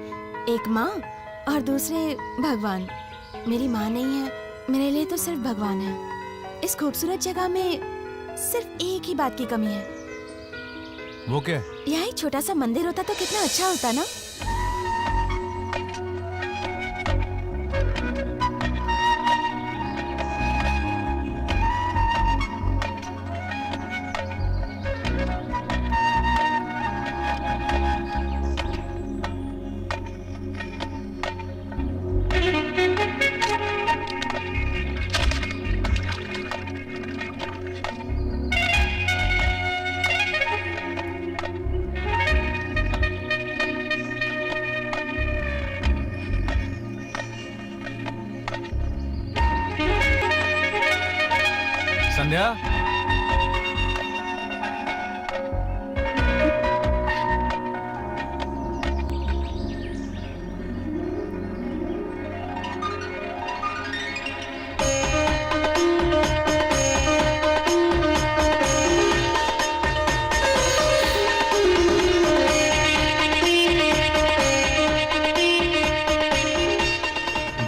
एक माँ और दूसरे भगवान। मेरी माँ नहीं है, मेरे लिए तो सिर्फ भगवान है। इस खूबसूरत जगह में सिर्फ एक ही बात की कमी है। वो क्या? यहाँ एक छोटा सा मंदिर होता तो कितना अच्छा होता ना। पांड्या।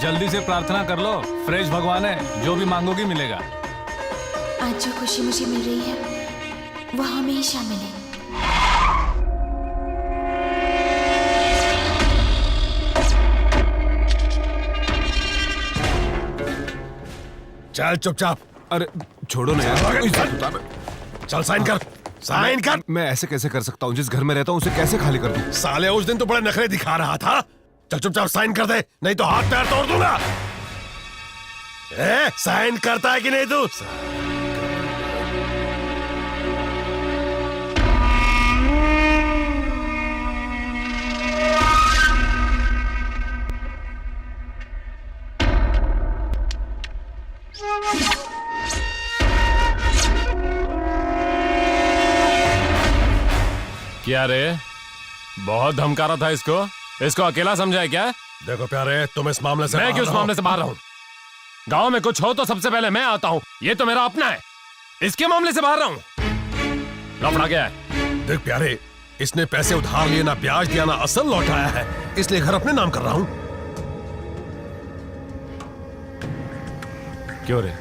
जल्दी से प्रार्थना कर लो, फ्रेश भगवान है, जो भी मांगोगी मिलेगा। आज जो खुशी मुझे मिल रही है वो हमेशा मिले। चल चुपचाप। अरे छोड़ो ना यार। चल साइन कर, साइन कर। मैं ऐसे कैसे कर सकता हूँ? जिस घर में रहता हूँ उसे कैसे खाली कर दूं? साले उस दिन तो बड़े नखरे दिखा रहा था। चल चुपचाप साइन कर दे, नहीं तो हाथ पैर तोड़ दूंगा। साइन करता है कि नहीं तू? क्या रे, बहुत धमका रहा था इसको अकेला समझा है क्या? देखो प्यारे, तुम इस मामले से मैं क्यों इस मामले से बाहर रहूं? गांव में कुछ हो तो सबसे पहले मैं आता हूं। ये तो मेरा अपना है, इसके मामले से बाहर रहूं। लफड़ा क्या है? देख प्यारे, इसने पैसे उधार लिए, ना ब्याज दिया, ना असल लौटाया है, इसलिए घर अपने नाम कर रहा हूं। क्यों रे,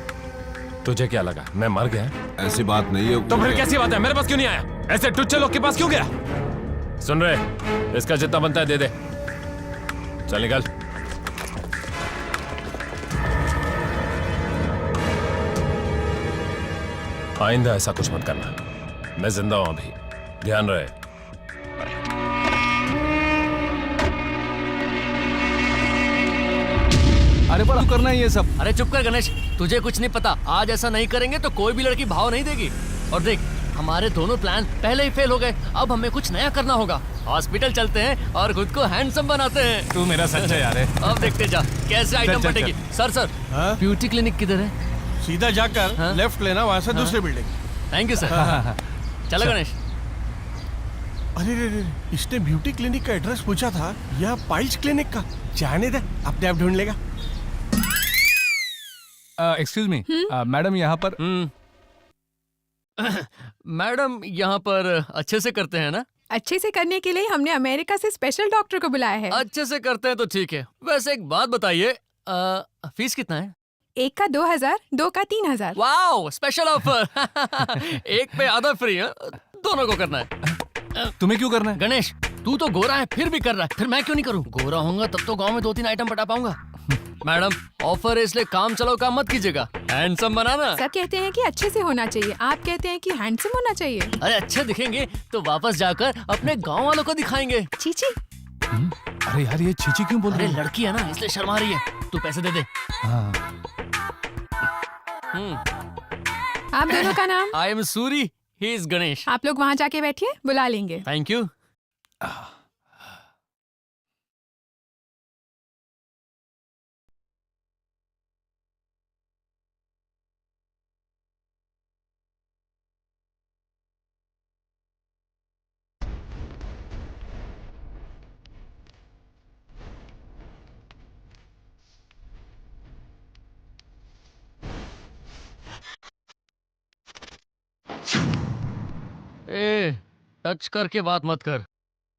तुझे क्या लगा मैं मर गया? ऐसी बात नहीं है। तो फिर कैसी बात है? मेरे पास क्यों नहीं आया? ऐसे टुच्चे लोग के पास क्यों गया? सुन रहे, इसका जितना बनता है दे दे। चल निकल। आइंदा ऐसा कुछ मत करना। मैं जिंदा हूं अभी, ध्यान रहे। अरे पर करना है ये सब। अरे चुप कर गणेश, तुझे कुछ नहीं पता। आज ऐसा नहीं करेंगे तो कोई भी लड़की भाव नहीं देगी। और देख, हमारे दोनों प्लान पहले ही फेल हो गए। अब हमें कुछ नया करना होगा। हॉस्पिटल चलते हैं और खुद को हैंडसम बनाते हैं। तू मेरा सच्चा यार है। अब देखते जा कैसे आइटम बटेगी। सर ब्यूटी क्लिनिक किधर है? सीधा जाकर लेफ्ट लेना, वहां से दूसरी बिल्डिंग। Thank you sir. चलो गणेश। अरे रे, इसने ब्यूटी क्लिनिक का एड्रेस पूछा था या पाइल्स क्लिनिक का? जाने दे, अपने आप ढूंढ लेगा। एक्सक्यूज मी मैडम, यहाँ पर मैडम यहाँ पर अच्छे से करते हैं ना? अच्छे से करने के लिए हमने अमेरिका से स्पेशल डॉक्टर को बुलाया है। अच्छे से करते हैं तो ठीक है। वैसे एक बात बताइए, फीस कितना है? एक का 2000, दो का 3000। Wow, special offer. एक पे आधा फ्री है, दोनों को करना है। तुम्हें क्यों करना है? गणेश, तू तो गोरा है फिर भी कर रहा है, फिर मैं क्यों नहीं करूं? गोरा होऊंगा तब तो गांव में 2-3 आइटम बटा पाऊंगा। मैडम, ऑफर है इसलिए काम चलाओ काम मत कीजिएगा। हैंडसम बनाना। सब कहते हैं कि अच्छे से होना चाहिए, आप कहते हैं कि हैंडसम होना चाहिए। अरे अच्छे दिखेंगे तो वापस जाकर अपने गांव वालों को दिखाएंगे। चीची। अरे यार, ये चीची क्यों बोल रही है? अरे लड़की है ना, इसलिए शर्मा रही है। तू पैसे दे दे। आप दोनों का नाम? I am Suri, he is Ganesh. आप लोग वहाँ जाके बैठिए, बुला लेंगे। Thank you. ए, टच करके बात मत कर।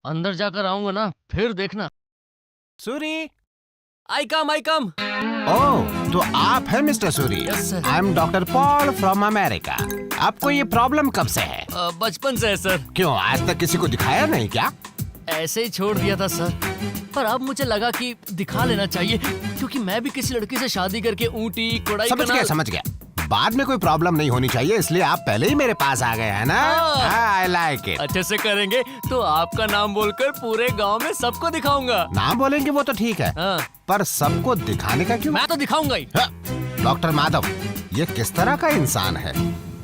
अंदर जाकर आऊंगा ना, फिर देखना। सूरी, आई कम। ओह, तो आप हैं mister Suri? Yes, sir. I am doctor Paul from America. आपको ये प्रॉब्लम कब से है? बचपन से है सर। क्यों, आज तक किसी को दिखाया नहीं क्या? ऐसे ही छोड़ दिया था सर, पर अब मुझे लगा कि दिखा लेना चाहिए, क्योंकि मैं भी किसी लड़की से शादी करके ऊँटी कोडाई समझ गया। बाद में कोई प्रॉब्लम नहीं होनी चाहिए, इसलिए आप पहले ही मेरे पास आ गए हैं ना। I like it. अच्छे से करेंगे तो आपका नाम बोलकर पूरे गांव में सबको दिखाऊंगा। नाम बोलेंगे वो तो ठीक है, पर सबको दिखाने का क्यों? मैं तो दिखाऊंगा ही। डॉक्टर माधव, ये किस तरह का इंसान है?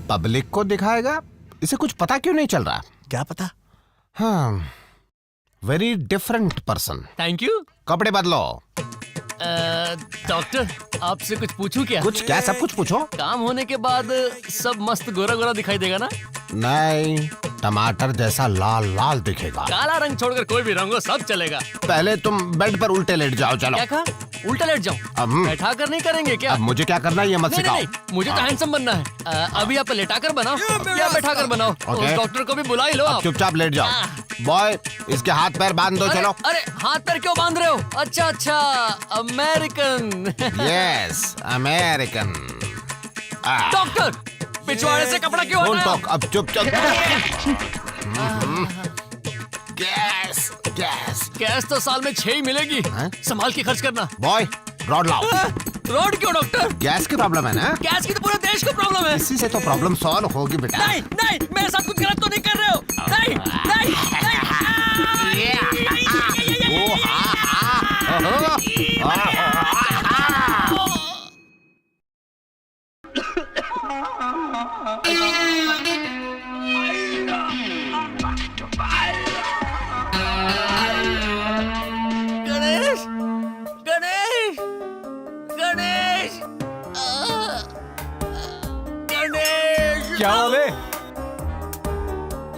पब्लिक को दिखाएगा? इसे कुछ पता क्यों नहीं चल रहा? क्या पता? हाँ, very different person. Thank you. कपड़े बदलो। डॉक्टर आपसे कुछ पूछूं क्या? कुछ क्या? सब कुछ पूछो। काम होने के बाद सब मस्त गोरा गोरा दिखाई देगा ना? नहीं, टमाटर जैसा लाल लाल दिखेगा। काला रंग छोड़कर कोई भी रंग हो सब चलेगा। पहले तुम बेड पर उल्टे लेट जाओ। चलो। क्या कहा? उल्टा लेट जाऊं? बैठा कर नहीं करेंगे क्या? अब मुझे क्या करना है ये मत नहीं, सिखाओ। नहीं, मुझे तो हैंडसम बनना है। अभी आप लेटा कर बनाओ या बैठा कर बनाओ। ओके। उस डॉक्टर को भी बुला ही लो अब आप। चुपचाप लेट जाओ। बॉय, इसके हाथ पैर बांध दो। चलो। अरे हाथ पैर क्यों बांध रहे हो? अच्छा अच्छा, अमेरिकन। Yes, American. डॉक्टर, पिछवाड़े से कपड़ा क्यों डोंट हटाया? टॉक। अब चुपचाप। गैस गैस गैस तो साल में 6 ही मिलेगी। संभाल के खर्च करना। बॉय, रॉड लाओ। रोड क्यों डॉक्टर? गैस की प्रॉब्लम है ना? गैस की तो पूरे देश को प्रॉब्लम है। इसी से तो प्रॉब्लम सॉल्व होगी बेटा। नहीं नहीं, मेरे साथ कुछ गलत तो नहीं कर रहे हो? नहीं नहीं गणेश गणेश गणेश गणेश। क्या बोले?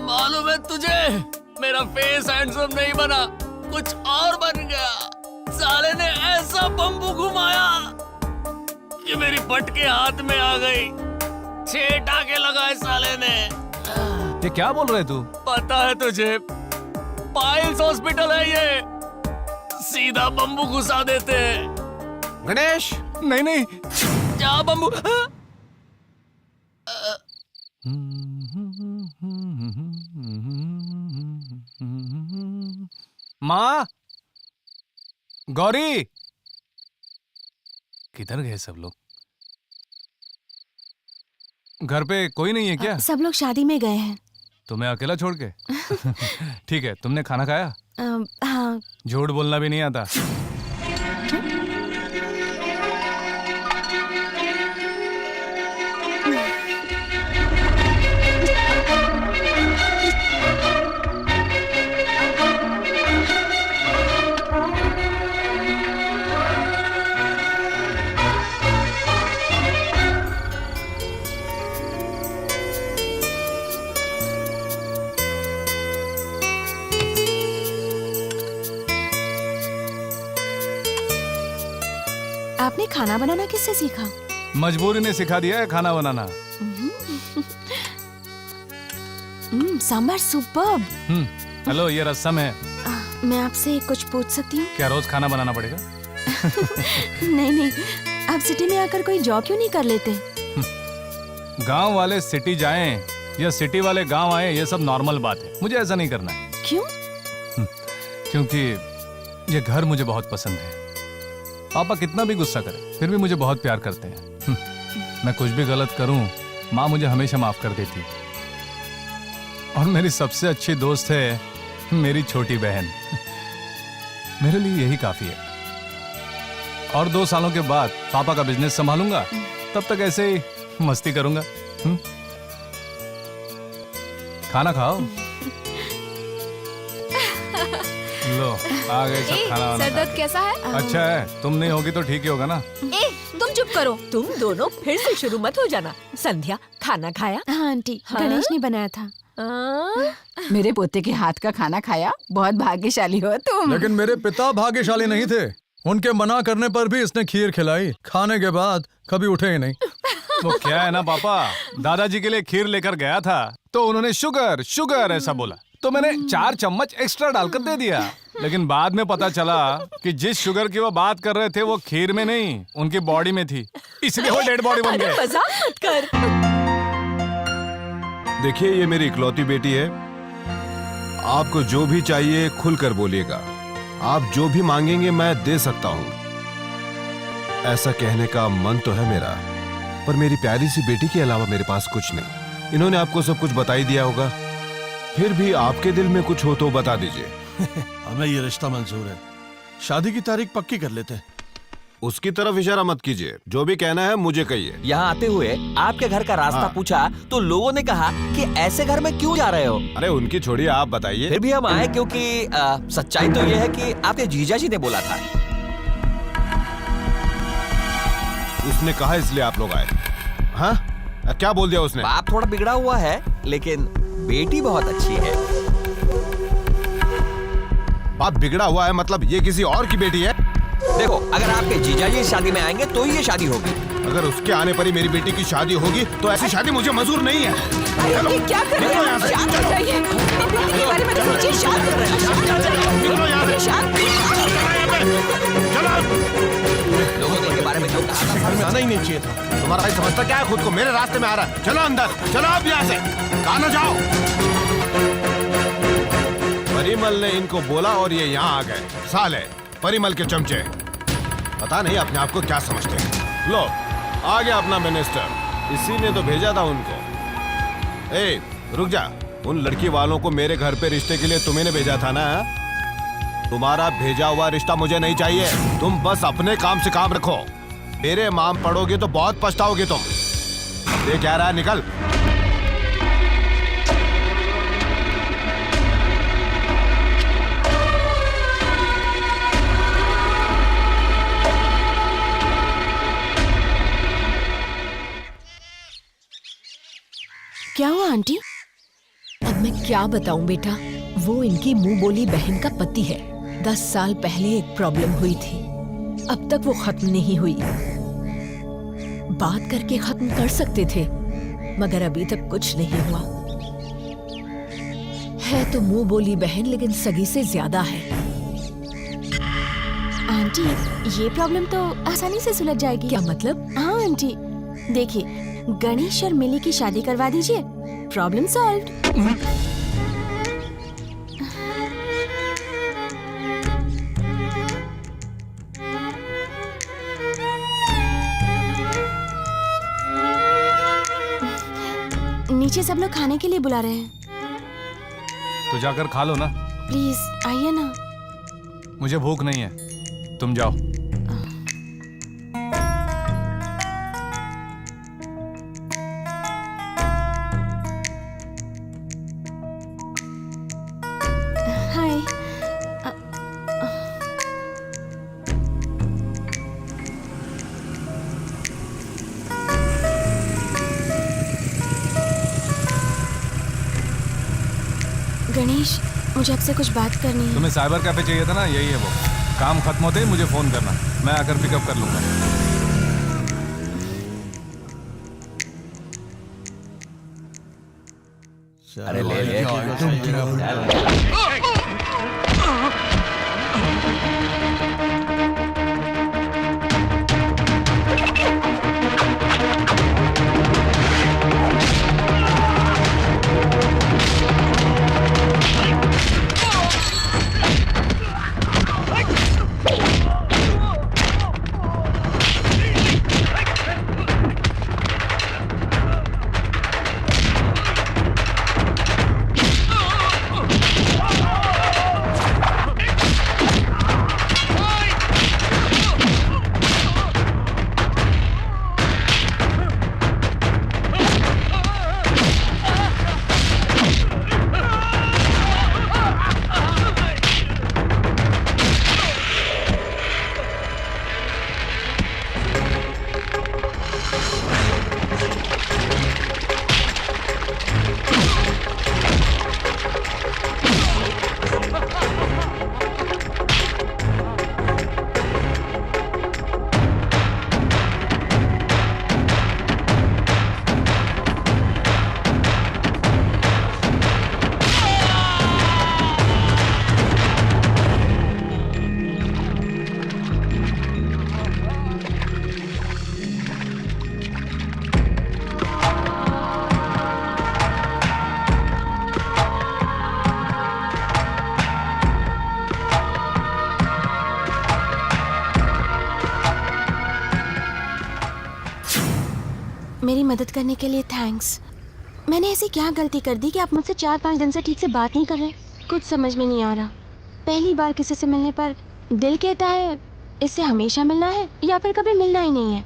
मालूम है तुझे, मेरा फेस हैंडसम नहीं बना, कुछ और बन गया। साले ने ऐसा बम्बू घुमाया कि मेरी पटके हाथ में आ गई। 6 टाके लगाए साले ने। ये क्या बोल रहे तू? पता है तुझे, पाइल्स हॉस्पिटल है ये, सीधा बम्बू घुसा देते हैं। गणेश, नहीं नहीं, क्या बम्बू? माँ, गौरी, किधर गए सब लोग? घर पे कोई नहीं है क्या? सब लोग शादी में गए हैं। तुम्हें अकेला छोड़ के? ठीक है, तुमने खाना खाया? हाँ। झूठ बोलना भी नहीं आता। आपने खाना बनाना किससे सीखा? मजबूरी ने सिखा दिया है खाना बनाना। सांभर सुपर्ब। हेलो, ये रसम है। मैं आपसे कुछ पूछ सकती हूँ? क्या रोज खाना बनाना पड़ेगा? नहीं नहीं, आप सिटी में आकर कोई जॉब क्यों नहीं कर लेते? गांव वाले सिटी जाएं या सिटी वाले गांव आए, ये सब नॉर्मल बात है। मुझे ऐसा नहीं करना है। क्यों? क्योंकि ये घर मुझे बहुत पसंद है। पापा कितना भी गुस्सा करे, फिर भी मुझे बहुत प्यार करते हैं। मैं कुछ भी गलत करूं, माँ मुझे हमेशा माफ कर देती है। और मेरी सबसे अच्छी दोस्त है मेरी छोटी बहन। मेरे लिए यही काफी है। और 2 सालों के बाद पापा का बिजनेस संभालूंगा, तब तक ऐसे ही मस्ती करूंगा। खाना खाओ। लो, आ गए सब खाना वाना। सरदर्द कैसा है? अच्छा है, तुम नहीं होगी तो ठीक ही होगा ना। ए, तुम चुप करो। तुम दोनों फिर से शुरू मत हो जाना। संध्या, खाना खाया? हाँ आंटी, गणेश ने बनाया था। मेरे पोते के हाथ का खाना खाया? बहुत भाग्यशाली हो तुम। लेकिन मेरे पिता भाग्यशाली नहीं थे। उनके मना करने पर भी इसने खीर खिलाई। खाने के बाद कभी उठे ही नहीं। वो क्या है ना पापा, दादाजी के लिए खीर लेकर गया था तो उन्होंने शुगर शुगर ऐसा बोला, तो मैंने 4 चम्मच एक्स्ट्रा डालकर दे दिया। लेकिन बाद में पता चला कि जिस शुगर की वो बात कर रहे थे वो खीर में नहीं, उनकी बॉडी में थी, इसलिए वो डेड बॉडी बन गए। मजाक मत कर। देखिए, ये मेरी इकलौती बेटी है। आपको जो भी चाहिए खुलकर बोलिएगा। आप जो भी मांगेंगे मैं दे सकता हूँ। ऐसा कहने का मन तो है मेरा, पर मेरी प्यारी सी बेटी के अलावा मेरे पास कुछ नहीं। इन्होंने आपको सब कुछ बता ही दिया होगा। फिर भी आपके दिल में कुछ हो तो बता दीजिए। हमें ये रिश्ता मंजूर है। शादी की तारीख पक्की कर लेते हैं। उसकी तरफ इशारा मत कीजिए। जो भी कहना है मुझे कहिए। यहाँ आते हुए आपके घर का रास्ता पूछा तो लोगों ने कहा कि ऐसे घर में क्यों जा रहे हो? अरे उनकी छोड़िए, आप बताइए। फिर भी हम आए क्योंकि सच्चाई तो ये है कि आपके जीजा जी ने बोला था। उसने कहा इसलिए आप लोग आए। हाँ, क्या बोल दिया उसने? बाप थोड़ा बिगड़ा हुआ है, लेकिन बेटी बहुत अच्छी है। बाप बिगड़ा हुआ है मतलब ये किसी और की बेटी है? देखो, अगर आपके जीजाजी इस शादी में आएंगे तो ही ये शादी होगी। अगर उसके आने पर ही मेरी बेटी की शादी होगी तो ऐसी शादी मुझे मंजूर नहीं है। ये क्या कर रहे हैं? शांत हो जाइए। बेटी के बारे में तो सोचिए। शांत हो लोगों के बारे में जो कहा था आना ही नहीं चाहिए था। तुम्हारा भाई समझता क्या है खुद को? मेरे रास्ते में आ रहा है। चलो अंदर, चलो आप यहाँ से, कहाँ ना जाओ। परिमल ने इनको बोला और ये यहाँ आ गए। साले परिमल के चमचे, पता नहीं अपने आप को क्या समझते हैं। लो आ गया अपना मिनिस्टर, इसी ने तो भेजा था उनको। ए रुक जा, उन लड़की वालों को मेरे घर पे रिश्ते के लिए तुम्हें ने भेजा था ना? तुम्हारा भेजा हुआ रिश्ता मुझे नहीं चाहिए। तुम बस अपने काम से काम रखो। मेरे माम पड़ोगे तो बहुत पछताओगे तुम। ये क्या रहा है, निकल। क्या हुआ आंटी? अब मैं क्या बताऊं बेटा, वो इनकी मुंह बोली बहन का पति है। 10 साल पहले एक प्रॉब्लम हुई थी, अब तक वो खत्म नहीं हुई। बात करके खत्म कर सकते थे, मगर अभी तक कुछ नहीं हुआ। है तो मुंह बोली बहन, लेकिन सगी से ज्यादा है। आंटी, ये प्रॉब्लम तो आसानी से सुलझ जाएगी। क्या मतलब? हाँ आंटी, देखिए गणेश और मिली की शादी करवा दीजिए, प्रॉब्लम सॉल्व्ड। नीचे सब लोग खाने के लिए बुला रहे हैं। तो जाकर खा लो ना। प्लीज आइए ना। मुझे भूख नहीं है, तुम जाओ। हाय। गणेश, मुझे आपसे कुछ बात करनी है। तुम्हें साइबर कैफे चाहिए था ना? यही है वो। काम खत्म होते ही मुझे फोन करना, मैं आकर पिकअप कर लूंगा। अरे ले मेरी मदद करने के लिए थैंक्स। मैंने ऐसी क्या गलती कर दी कि आप मुझसे 4-5 दिन से ठीक से बात नहीं कर रहे? कुछ समझ में नहीं आ रहा। पहली बार किसी से मिलने पर दिल कहता है इससे हमेशा मिलना है या फिर कभी मिलना ही नहीं है,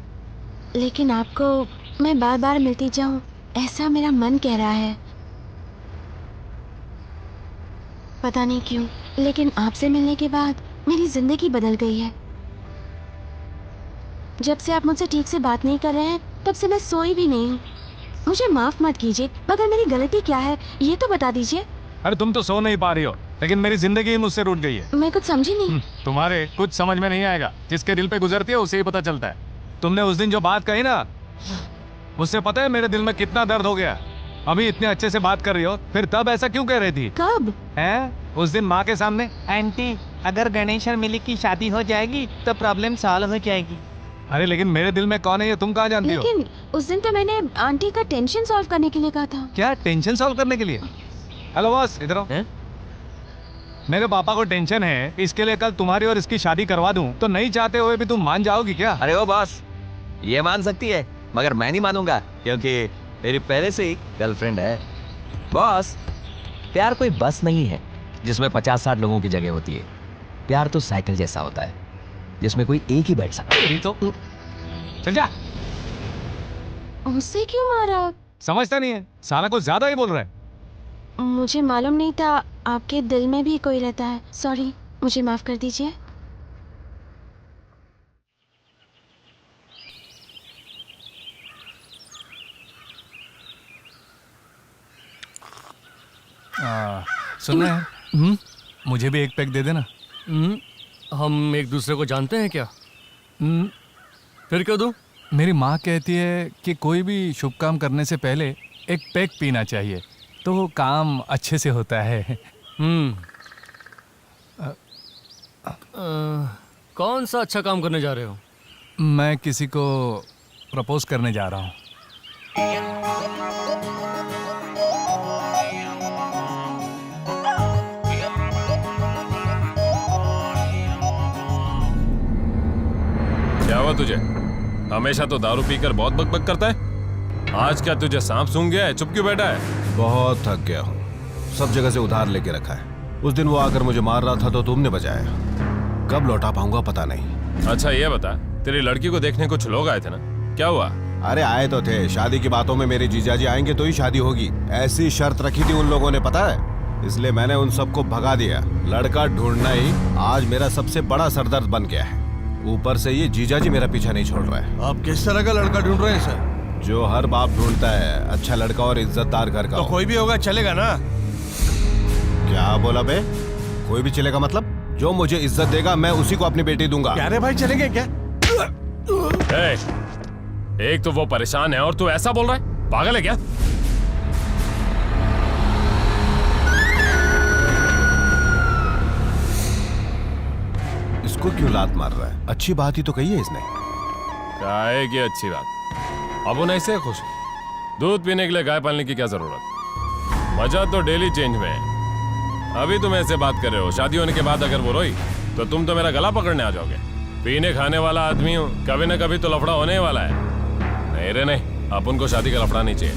लेकिन आपको मैं बार बार मिलती जाऊं ऐसा मेरा मन कह रहा है। पता नहीं क्यों, लेकिन आपसे मिलने के बाद मेरी जिंदगी बदल गई है। जब से आप मुझसे ठीक से बात नहीं कर रहे हैं तब से मैं सोई भी नहीं हूँ। मुझे माफ मत कीजिए, मगर मेरी गलती क्या है ये तो बता दीजिए। अरे तुम तो सो नहीं पा रही हो, लेकिन मेरी जिंदगी ही मुझसे रूठ गई है। मैं कुछ समझी नहीं। तुम्हारे कुछ समझ में नहीं आएगा, जिसके दिल पे गुजरती है उसे ही पता चलता है। तुमने उस दिन जो बात कही ना, उससे पता है मेरे दिल में कितना दर्द हो गया। अभी इतने अच्छे से बात कर रही हो, फिर तब ऐसा क्यों कह रही थी? कब? हैं? उस दिन माँ के सामने। आंटी, अगर गणेश और मिली की शादी हो जाएगी तो प्रॉब्लम सॉल्व हो जाएगी। अरे लेकिन मेरे दिल में कौन है ये तुम कहाँ जानती हो? लेकिन उस दिन तो मैंने आंटी का टेंशन सॉल्व करने के लिए कहा था। क्या टेंशन सॉल्व करने के लिए? हेलो बॉस, इधर आओ। मेरे पापा को टेंशन है, इसके लिए कल तुम्हारी और इसकी शादी करवा दूं, तो नहीं चाहते हुए भी तुम मान जाओगी क्या? अरे ओ बॉस, ये मान सकती है, मगर मैं नहीं मानूंगा, क्योंकि मेरी पहले से ही गर्लफ्रेंड है। बॉस, प्यार कोई बस नहीं है जिसमें 50-60 लोगों की जगह होती है। प्यार तो साइकिल जैसा होता है जिसमें कोई एक ही बैठ सकता है। तो चल जा। उससे क्यों मारा? समझता नहीं है, सारा कुछ ज्यादा ही बोल रहा है। मुझे मालूम नहीं था आपके दिल में भी कोई रहता है। सॉरी, मुझे माफ कर दीजिए। सुन रहे हैं? मुझे भी एक पैक दे देना। हम एक दूसरे को जानते हैं क्या? फिर क्यों दूं? मेरी माँ कहती है कि कोई भी शुभ काम करने से पहले एक पैक पीना चाहिए, तो वो काम अच्छे से होता है। कौन सा अच्छा काम करने जा रहे हो? मैं किसी को प्रपोज करने जा रहा हूँ। क्या हुआ तुझे? हमेशा तो दारू पीकर बहुत बकबक करता है। आज क्या तुझे सांप सूंघ गया है? चुप क्यों बैठा है? बहुत थक गया हूँ, सब जगह से उधार लेके रखा है। उस दिन वो आकर मुझे मार रहा था तो तुमने बचाया। कब लौटा पाऊंगा पता नहीं। अच्छा ये बता, तेरी लड़की को देखने कुछ लोग आए थे ना, क्या हुआ? अरे आए तो थे, शादी की बातों में मेरे जीजाजी आएंगे तो ही शादी होगी, ऐसी शर्त रखी थी उन लोगों ने, पता है। इसलिए मैंने उन सबको भगा दिया। लड़का ढूंढना ही आज मेरा सबसे बड़ा सरदर्द बन गया है। ऊपर से ये जीजाजी मेरा पीछा नहीं छोड़ रहा है। आप किस तरह का लड़का ढूंढ रहे हैं सर? जो हर बाप ढूंढता है, अच्छा लड़का और इज्जतदार घर का। तो कोई भी होगा चलेगा ना? क्या बोला बे? कोई भी चलेगा मतलब? जो मुझे इज्जत देगा मैं उसी को अपनी बेटी दूंगा। क्या रे भाई, चलेंगे क्या? एक तो वो परेशान है और तू ऐसा बोल रहा है, पागल है क्या? इसको क्यों लात मार रहा है? अच्छी बात ही तो कही है इसने। क्या है कि अच्छी बात? अब उन्हें ऐसे खुश है। दूध पीने के लिए गाय पालने की क्या जरूरत? मजा तो डेली चेंज में है। अभी तुम ऐसे बात कर रहे हो, शादी होने के बाद अगर वो रोई तो तुम तो मेरा गला पकड़ने आ जाओगे। पीने खाने वाला आदमी हूँ, कभी ना कभी तो लफड़ा होने वाला है। नहीं रे नहीं, अपन को शादी का लफड़ा नहीं चाहिए।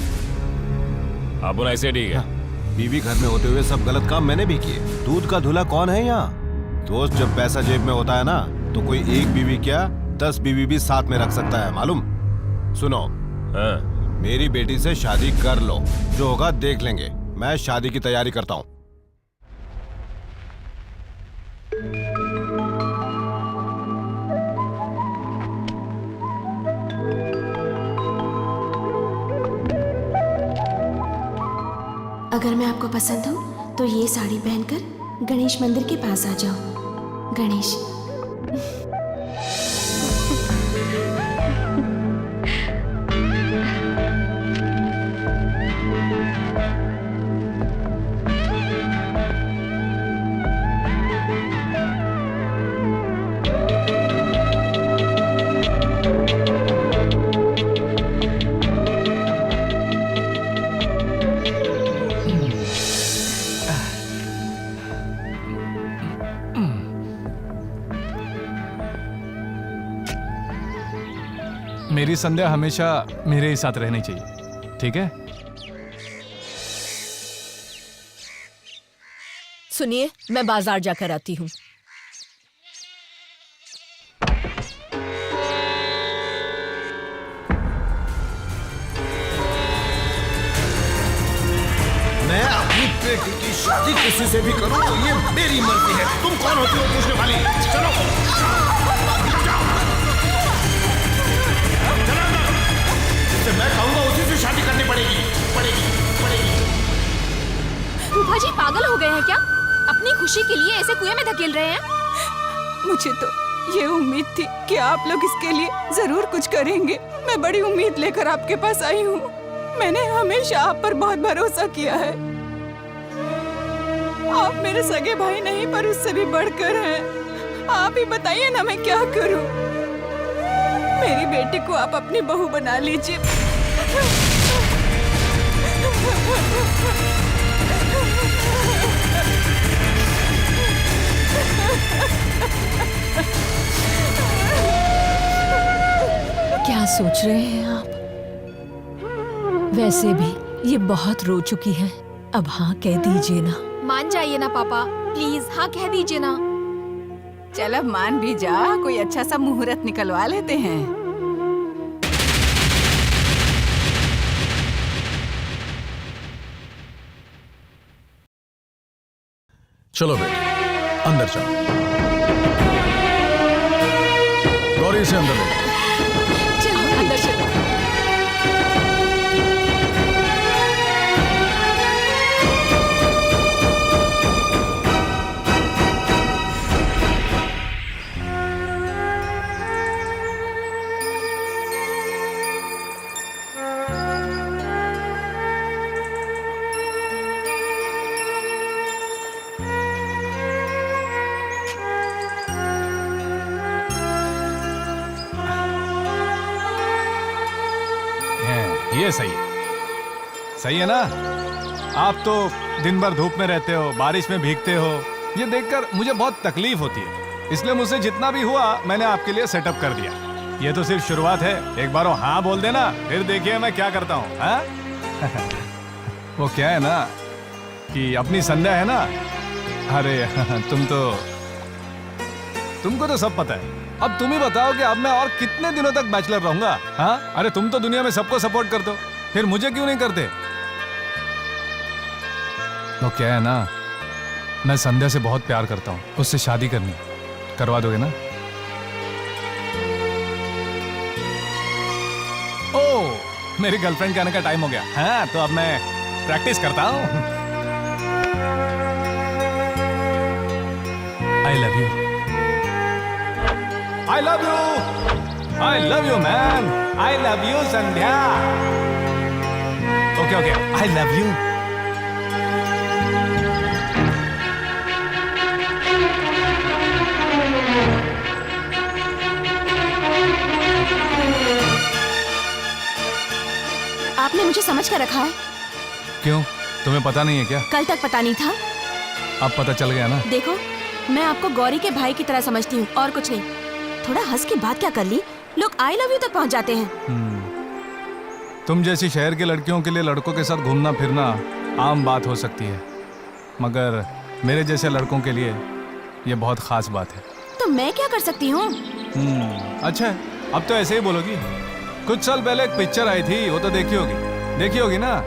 अपन ऐसे ठीक है। बीवी घर में होते हुए सब गलत काम मैंने भी किए। दूध का धुला कौन है यहाँ? दोस्त, जब पैसा जेब में होता है ना, तो कोई एक बीवी क्या 10 बीवी भी साथ में रख सकता है, मालूम? सुनो, मेरी बेटी से शादी कर लो, जो होगा देख लेंगे। मैं शादी की तैयारी करता हूँ। अगर मैं आपको पसंद हूँ तो ये साड़ी पहनकर गणेश मंदिर के पास आ जाओ। गणेश। मेरी संध्या हमेशा मेरे ही साथ रहनी चाहिए, ठीक है? सुनिए, मैं बाजार जाकर आती हूँ। मैं अपनी बेटी की शादी किसी से भी करूं तो ये मेरी मर्जी है। तुम कौन होती हो पूछने वाली? चलो। खुशी के लिए ऐसे कुएं में धकेल रहे हैं? मुझे तो ये उम्मीद थी कि आप लोग इसके लिए जरूर कुछ करेंगे। मैं बड़ी उम्मीद लेकर आपके पास आई हूँ। मैंने हमेशा आप पर बहुत भरोसा किया है। आप मेरे सगे भाई नहीं, पर उससे भी बढ़कर हैं। आप ही बताइए ना, मैं क्या करूँ? मेरी बेटी को आप अपनी बहू बना लीजिए। क्या सोच रहे हैं आप? वैसे भी ये बहुत रो चुकी है, अब हाँ कह दीजिए ना। मान जाइए ना पापा, प्लीज हाँ कह दीजिए ना। चल अब मान भी जा, कोई अच्छा सा मुहूर्त निकलवा लेते हैं। चलो बेटी अंदर चलो। गौरी से अंदर ले। चलो अंदर चलो। ये सही है ना? आप तो दिन भर धूप में रहते हो, बारिश में भीगते हो, ये देखकर मुझे बहुत तकलीफ होती है। इसलिए मुझसे जितना भी हुआ मैंने आपके लिए सेटअप कर दिया। ये तो सिर्फ शुरुआत है, एक बार हाँ बोल देना, फिर देखिए मैं क्या करता हूँ। हाँ? वो क्या है ना कि अपनी संध्या है ना, अरे तुमको तो सब पता है। अब तुम ही बताओ कि अब मैं और कितने दिनों तक बैचलर रहूंगा? हाँ? अरे तुम तो दुनिया में सबको सपोर्ट करते हो, फिर मुझे क्यों नहीं करते? तो क्या है ना, मैं संध्या से बहुत प्यार करता हूँ, उससे शादी करनी, करवा दोगे ना? ओह, मेरी गर्लफ्रेंड के आने का टाइम हो गया। हाँ, तो अब मैं प्रैक्टिस करता हूँ। I love you. I love you. I love you, man. I love you, Sandhya. Okay. I love you. आपने मुझे समझ कर रखा है। क्यों? तुम्हें पता नहीं है क्या? कल तक पता नहीं था, अब पता चल गया ना? देखो मैं आपको गौरी के भाई की तरह समझती हूँ और कुछ नहीं। थोड़ा हंस के बात क्या कर ली, लोग आई लव यू तक पहुँच जाते हैं। तुम जैसी शहर की लड़कियों के लिए लड़कों के साथ घूमना फिरना आम बात हो सकती है, मगर मेरे जैसे लड़कों के लिए ये बहुत खास बात है। तो मैं क्या कर सकती हूँ? अच्छा है, अब तो ऐसे ही बोलोगी। कुछ साल पहले एक पिक्चर आई थी, वो तो देखी होगी ना?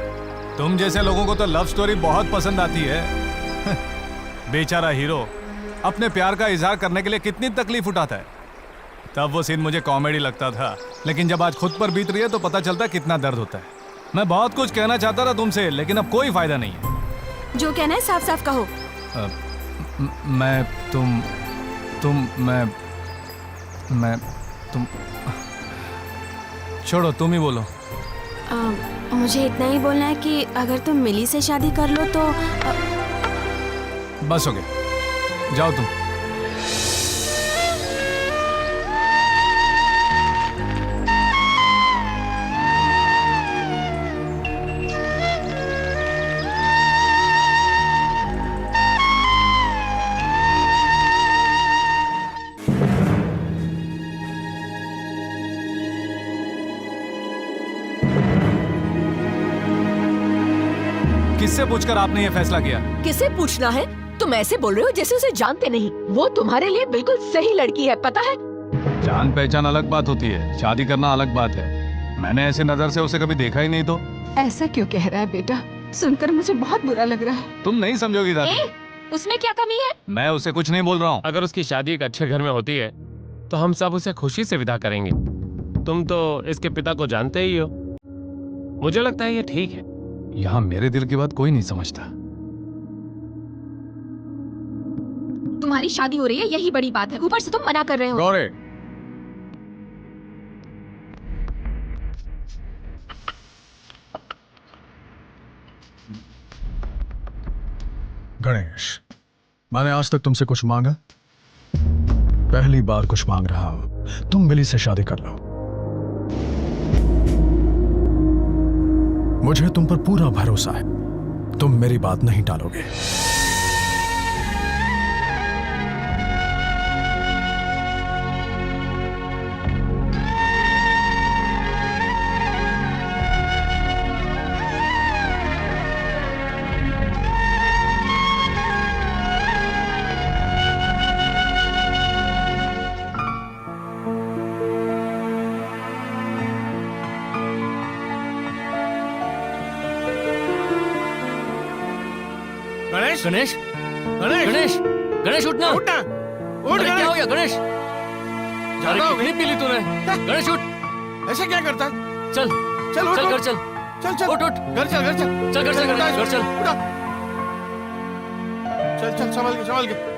तुम जैसे लोगों को तो लव स्टोरी बहुत पसंद आती है। बेचारा हीरो अपने प्यार का इजहार करने के लिए कितनी तकलीफ उठाता है। तब वो सीन मुझे कॉमेडी लगता था, लेकिन जब आज खुद पर बीत रही है तो पता चलता है कितना दर्द होता है। मैं बहुत कुछ कहना चाहता था तुमसे, लेकिन अब कोई फायदा नहीं है। जो कहना है साफ साफ कहो। तुम छोड़ो, तुम ही बोलो। मुझे इतना ही बोलना है कि अगर तुम मिली से शादी कर लो तो बस हो गया, जाओ तुम। किससे पूछकर आपने ये फैसला किया? किसे पूछना है? तुम ऐसे बोल रहे हो जैसे उसे जानते नहीं। वो तुम्हारे लिए बिल्कुल सही लड़की है, पता है? जान पहचान अलग बात होती है, शादी करना अलग बात है। मैंने ऐसे नजर से उसे कभी देखा ही नहीं। तो ऐसा क्यों कह रहा है बेटा? सुनकर मुझे बहुत बुरा लग रहा है। तुम नहीं समझोगी दादी। उसमें क्या कमी है? मैं उसे कुछ नहीं बोल रहा हूँ। अगर उसकी शादी एक अच्छे घर में होती है तो हम सब उसे खुशी से विदा करेंगे। तुम तो इसके पिता को जानते ही हो, मुझे लगता है ये ठीक है। यहाँ मेरे दिल की बात कोई नहीं समझता। तुम्हारी शादी हो रही है, यही बड़ी बात है। ऊपर से तुम मना कर रहे हो। गौरी, गणेश, मैंने आज तक तुमसे कुछ मांगा? पहली बार कुछ मांग रहा हूं। तुम मिली से शादी कर लो। मुझे तुम पर पूरा भरोसा है, तुम मेरी बात नहीं टालोगे। गणेश गणेश गणेश गणेश गणेश उठना उठना उठ अरे क्या गणेश। हो गया गणेश? ज्यादा हो गई। कितनी पी ली तूने? गणेश उठ। ऐसे क्या करता है? चल चल उठ, चल उठ। घर चल चल चल उठ उठ घर चल घर चल चल घर चल गणेश, घर चल। उठा। चल चल संभाल के संभाल के।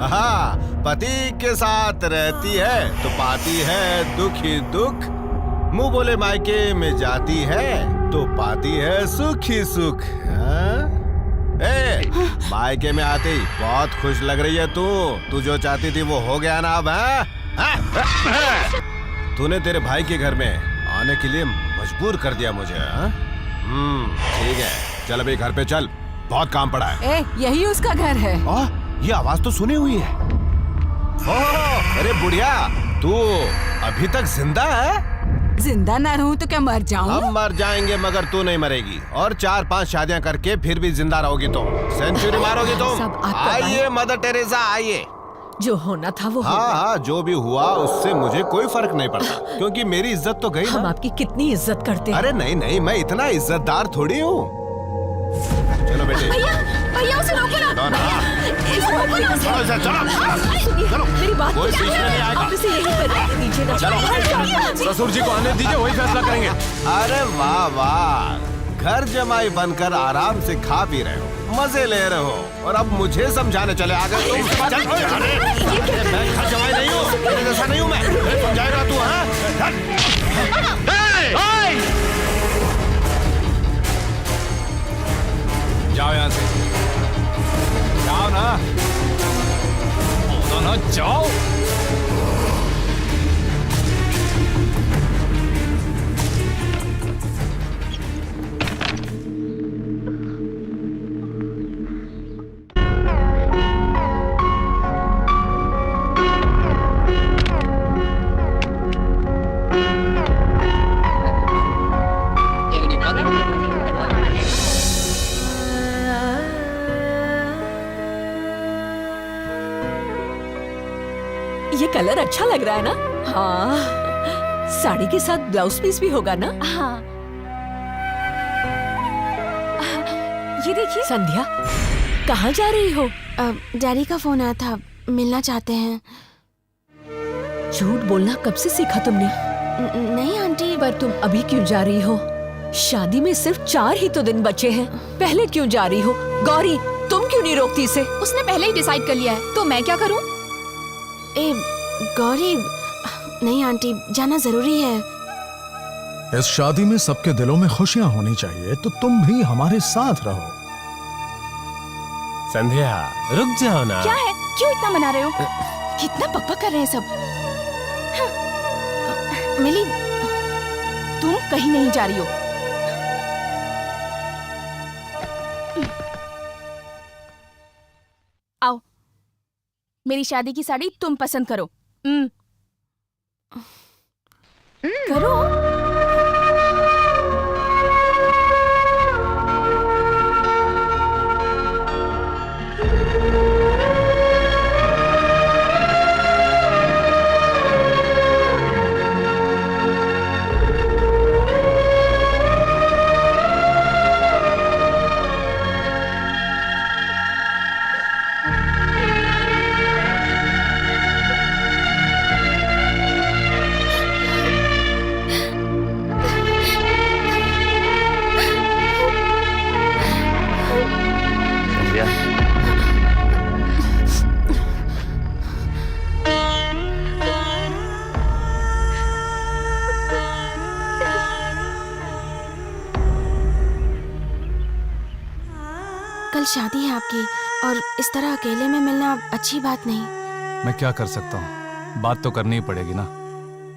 हाँ, पति के साथ रहती है तो पाती है दुख ही दुख, मुंह बोले मायके में जाती है तो पाती है सुख ही सुख। हाँ? ए, मायके में आते ही बहुत खुश लग रही है तू जो चाहती थी वो हो गया ना अब? हाँ? तूने तेरे भाई के घर में आने के लिए मजबूर कर दिया मुझे। हाँ? ठीक है, चल अभी घर पे चल, बहुत काम पड़ा है। यही उसका घर है। ये आवाज तो सुनी हुई है। ओह, अरे बुढ़िया, तू अभी तक जिंदा है? जिंदा ना रहूं तो क्या मर जाऊं? हम मर जाएंगे मगर तू नहीं मरेगी, और 4-5 शादियां करके फिर भी जिंदा रहोगी तुम, सेंचुरी मारोगी तुम। सब आपका आइए मदर टेरेसा, आइए। जो होना था वो हो हाँ गया। हाँ, जो भी हुआ उससे मुझे कोई फर्क नहीं पड़ता, क्योंकि मेरी इज्जत तो गई हम ना। आपकी कितनी इज्जत करते हैं। अरे नहीं नहीं, मैं इतना इज्जतदार थोड़ी हूँ। चलो बेटे, भैया उसे रोको ना। चलो ना। इसे रोको ना उसे। चलो, चलो। सुनिए, चलो। मेरी बात कोई तो बीच में सुनिए। नहीं आएगा। आप इसे यहीं पर नीचे ना चलो। ससुर जी को आने दीजिए, वही फैसला करेंगे। अरे वाह वाह, घर जमाई बनकर आराम से खा पी रहे हो, मजे ले रहे हो, और अब मुझे समझाने चले आ गए तुम। चल, अरे मैं घर जमाई नहीं हूँ, तेरे जैसा नहीं हूँ मैं। समझाएगा तू? हाँ, जाओ यहाँ से, जाओ ना, बोलो ना, जाओ। ये कलर अच्छा लग रहा है ना? हाँ, साड़ी के साथ ब्लाउज पीस भी होगा ना? हाँ। ये देखिए। संध्या, कहाँ जा रही हो? डैडी का फोन आया था, मिलना चाहते हैं। झूठ बोलना कब से सीखा तुमने? नहीं आंटी। पर तुम अभी क्यों जा रही हो? शादी में सिर्फ 4 ही तो दिन बचे हैं, पहले क्यों जा रही हो? गौरी, तुम क्यों नहीं रोकती इसे? उसने पहले ही डिसाइड कर लिया है, तो मैं क्या करूं? गौरी, नहीं आंटी, जाना जरूरी है। इस शादी में सबके दिलों में खुशियां होनी चाहिए, तो तुम भी हमारे साथ रहो। संध्या, रुक जाओ ना। क्या है, क्यों इतना मना रहे हो? कितना पक्का कर रहे हैं सब। मिली, तुम कहीं नहीं जा रही हो। आओ, मेरी शादी की साड़ी तुम पसंद करो। करो। कल शादी है आपकी और इस तरह अकेले में मिलना अच्छी बात नहीं। मैं क्या कर सकता हूँ, बात तो करनी ही पड़ेगी ना।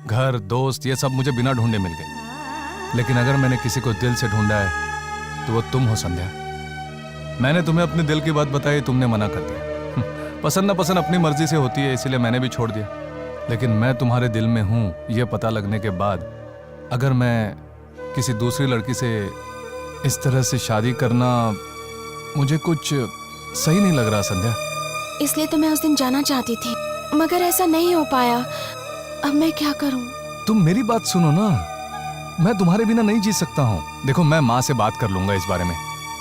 घर दोस्त ये सब मुझे बिना ढूंढे मिल गए, लेकिन अगर मैंने किसी को दिल से ढूंढा है तो वो तुम हो संध्या। मैंने तुम्हें अपने दिल की बात बताई, तुमने मना कर दिया। पसंद ना पसंद अपनी मर्जी से होती है, इसीलिए मैंने भी छोड़ दिया। लेकिन मैं तुम्हारे दिल में हूँ ये पता लगने के बाद अगर मैं किसी दूसरी लड़की से इस तरह से शादी करना, मुझे कुछ सही नहीं लग रहा संध्या। इसलिए तो मैं उस दिन जाना चाहती थी, मगर ऐसा नहीं हो पाया। अब मैं क्या करूं? तुम मेरी बात सुनो ना, मैं तुम्हारे बिना नहीं जी सकता हूँ। देखो मैं माँ से बात कर लूंगा इस बारे में,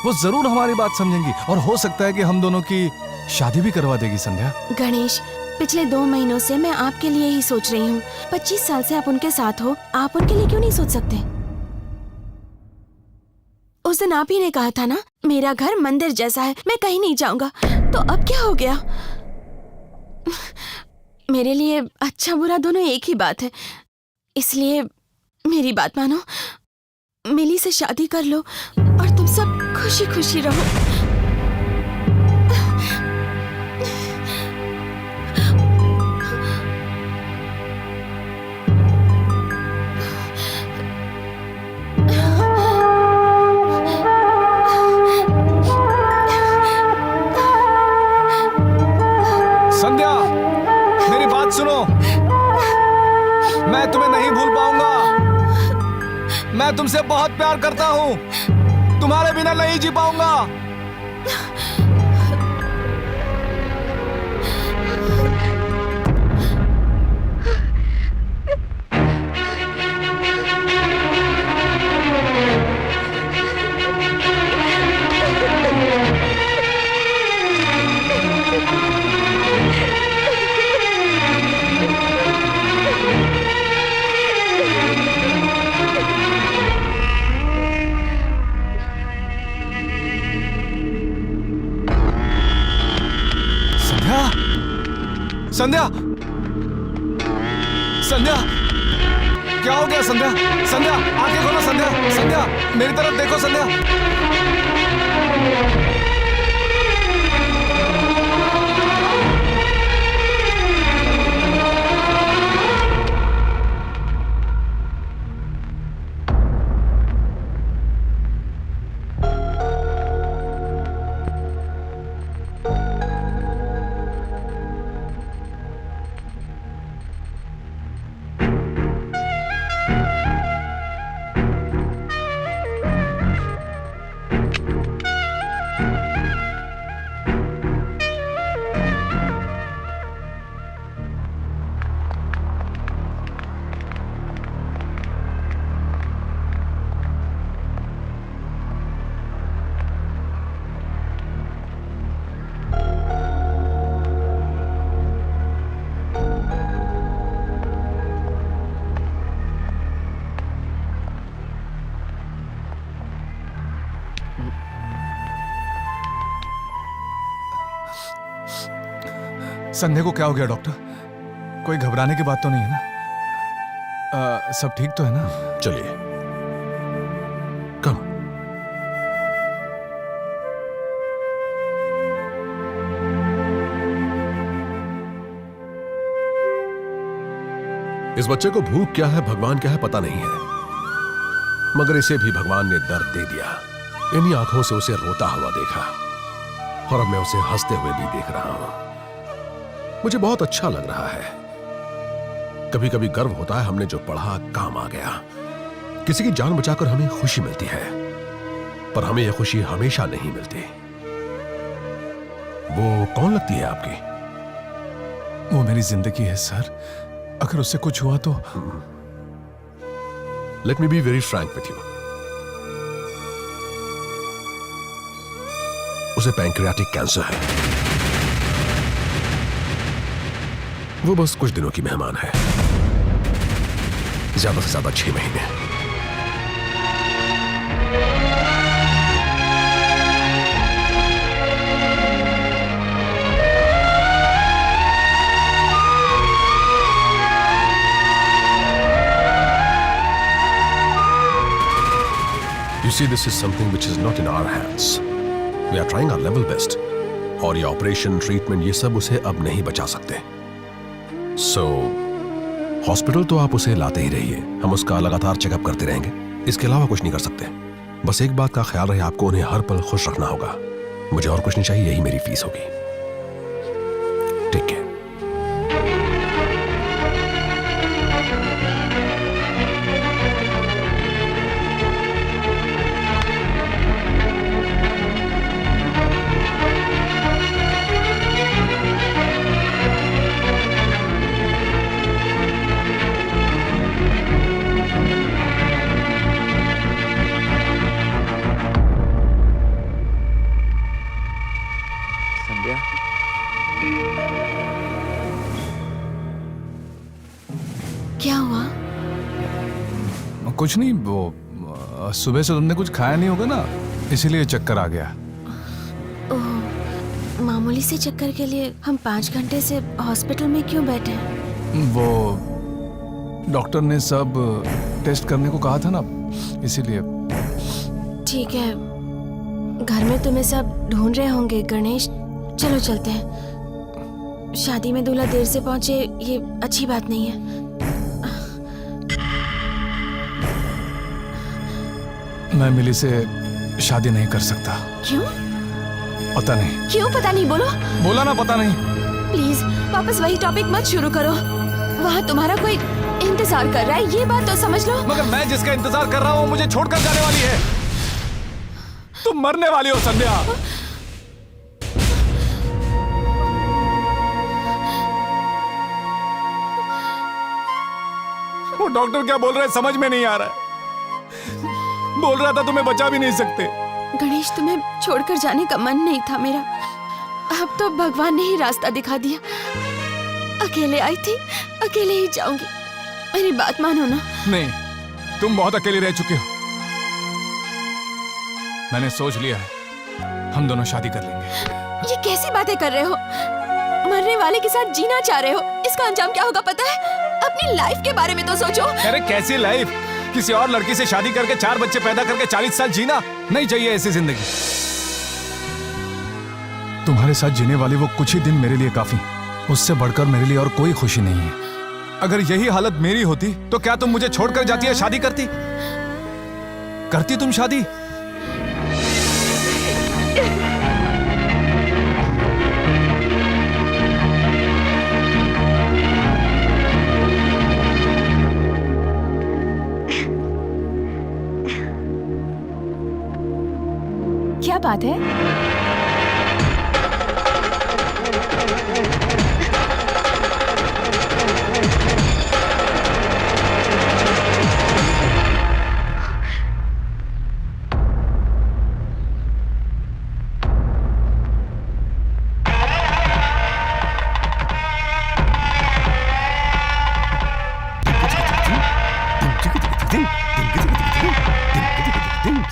वो जरूर हमारी बात समझेंगी और हो सकता है कि हम दोनों की शादी भी करवा देगी संध्या। गणेश, पिछले 2 महीनों से मैं आपके लिए ही सोच रही हूँ। 25 साल से आप उनके साथ हो, आप उनके लिए क्यों नहीं सोच सकते? उस दिन आप ही ने कहा था ना, मेरा घर मंदिर जैसा है, मैं कहीं नहीं जाऊंगा। तो अब क्या हो गया? मेरे लिए अच्छा बुरा दोनों एक ही बात है, इसलिए मेरी बात मानो, मिली से शादी कर लो और तुम सब खुशी खुशी रहो। संध्या, मेरी बात सुनो, मैं तुम्हें नहीं भूल पाऊंगा। मैं तुमसे बहुत प्यार करता हूँ, तुम्हारे बिना नहीं जी पाऊंगा। संध्या, संध्या, क्या हो गया संध्या? संध्या, आंखें खोलो संध्या। संध्या, मेरी तरफ देखो संध्या। संध्या को क्या हो गया डॉक्टर? कोई घबराने की बात तो नहीं है ना? सब ठीक तो है ना? चलिए, कम। इस बच्चे को भूख क्या है, भगवान क्या है पता नहीं है, मगर इसे भी भगवान ने दर्द दे दिया। इन्हीं आंखों से उसे रोता हुआ देखा और अब मैं उसे हंसते हुए भी देख रहा हूं। मुझे बहुत अच्छा लग रहा है। कभी कभी गर्व होता है हमने जो पढ़ा काम आ गया। किसी की जान बचाकर हमें खुशी मिलती है, पर हमें यह खुशी हमेशा नहीं मिलती। वो कौन लगती है आपकी? वो मेरी जिंदगी है सर, अगर उससे कुछ हुआ तो। Let me be very Frank with you. उसे पैंक्रियाटिक कैंसर है। वो बस कुछ दिनों की मेहमान है, ज्यादा से ज्यादा 6 महीने। You see, this is something which is not in our hands. We are trying our level best, और ये ऑपरेशन, ट्रीटमेंट, ये सब उसे अब नहीं बचा सकते। सो हॉस्पिटल तो आप उसे लाते ही रहिए, हम उसका लगातार चेकअप करते रहेंगे, इसके अलावा कुछ नहीं कर सकते। बस एक बात का ख्याल रहे, आपको उन्हें हर पल खुश रखना होगा। मुझे और कुछ नहीं चाहिए, यही मेरी फीस होगी। ठीक है। क्या हुआ? कुछ नहीं, वो सुबह से तुमने कुछ खाया नहीं होगा ना, इसीलिए चक्कर आ गया। ओह, मामूली से चक्कर के लिए हम 5 घंटे से हॉस्पिटल में क्यों बैठे हैं? वो डॉक्टर ने सब टेस्ट करने को कहा था ना, इसीलिए। ठीक है, घर में तुम्हें सब ढूंढ रहे होंगे गणेश, चलो चलते हैं। शादी में दूल्हा देर से पहुंचे ये अच्छी बात नहीं है। मैं मिली से शादी नहीं कर सकता। क्यों? पता नहीं। क्यों पता नहीं? बोलो। बोला ना, पता नहीं। प्लीज वापस वही टॉपिक मत शुरू करो। वहाँ तुम्हारा कोई इंतजार कर रहा है, ये बात तो समझ लो। मगर मैं जिसका इंतजार कर रहा हूँ मुझे छोड़कर जाने वाली है। तुम मरने वाली हो संध्या। वो डॉक्टर क्या बोल रहे हैं समझ में नहीं आ रहा है। बोल रहा था तुम्हें बचा भी नहीं सकते। गणेश, तुम्हें छोड़कर जाने का मन नहीं था मेरा, अब तो भगवान ने ही रास्ता दिखा दिया। अकेले आई थी, अकेले ही जाऊंगी, मेरी बात मानो ना। नहीं, तुम बहुत अकेली रह चुके हो। मैंने सोच लिया है, हम दोनों शादी कर लेंगे। ये कैसी बातें कर रहे हो? मरने वाले के साथ जीना चाह रहे हो, इसका अंजाम क्या होगा पता है? अपनी लाइफ के बारे में तो सोचो। अरे कैसी लाइफ? किसी और लड़की से शादी करके 4 बच्चे पैदा करके 40 साल जीना नहीं चाहिए ऐसी जिंदगी। तुम्हारे साथ जीने वाली वो कुछ ही दिन मेरे लिए काफी, उससे बढ़कर मेरे लिए और कोई खुशी नहीं है। अगर यही हालत मेरी होती तो क्या तुम मुझे छोड़कर जाती या शादी करती? करती तुम शादी? क्या बात है?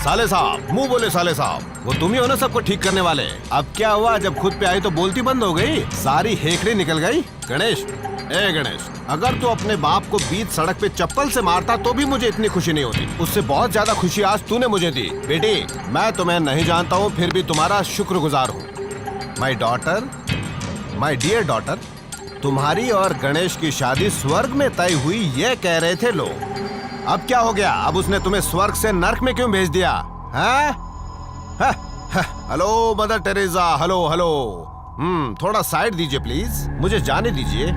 साले साहब, मुंह बोले साले साहब, वो तुम ही हो ना सबको ठीक करने वाले। अब क्या हुआ, जब खुद पे आई तो बोलती बंद हो गई, सारी हेकड़ी निकल गई। गणेश, ए गणेश, अगर तू अपने बाप को बीच सड़क पे चप्पल से मारता तो भी मुझे इतनी खुशी नहीं होती। उससे बहुत ज्यादा खुशी आज तूने मुझे दी। बेटी, मैं तुम्हें नहीं जानता हूँ, फिर भी तुम्हारा शुक्रगुजार हूँ। My daughter, my dear daughter, तुम्हारी और गणेश की शादी स्वर्ग में तय हुई, ये कह रहे थे लोग। अब क्या हो गया? अब उसने तुम्हें स्वर्ग से नर्क में क्यों भेज दिया? Hello mother Teresa, hello hello. थोड़ा साइड दीजिए प्लीज, मुझे जाने दीजिए।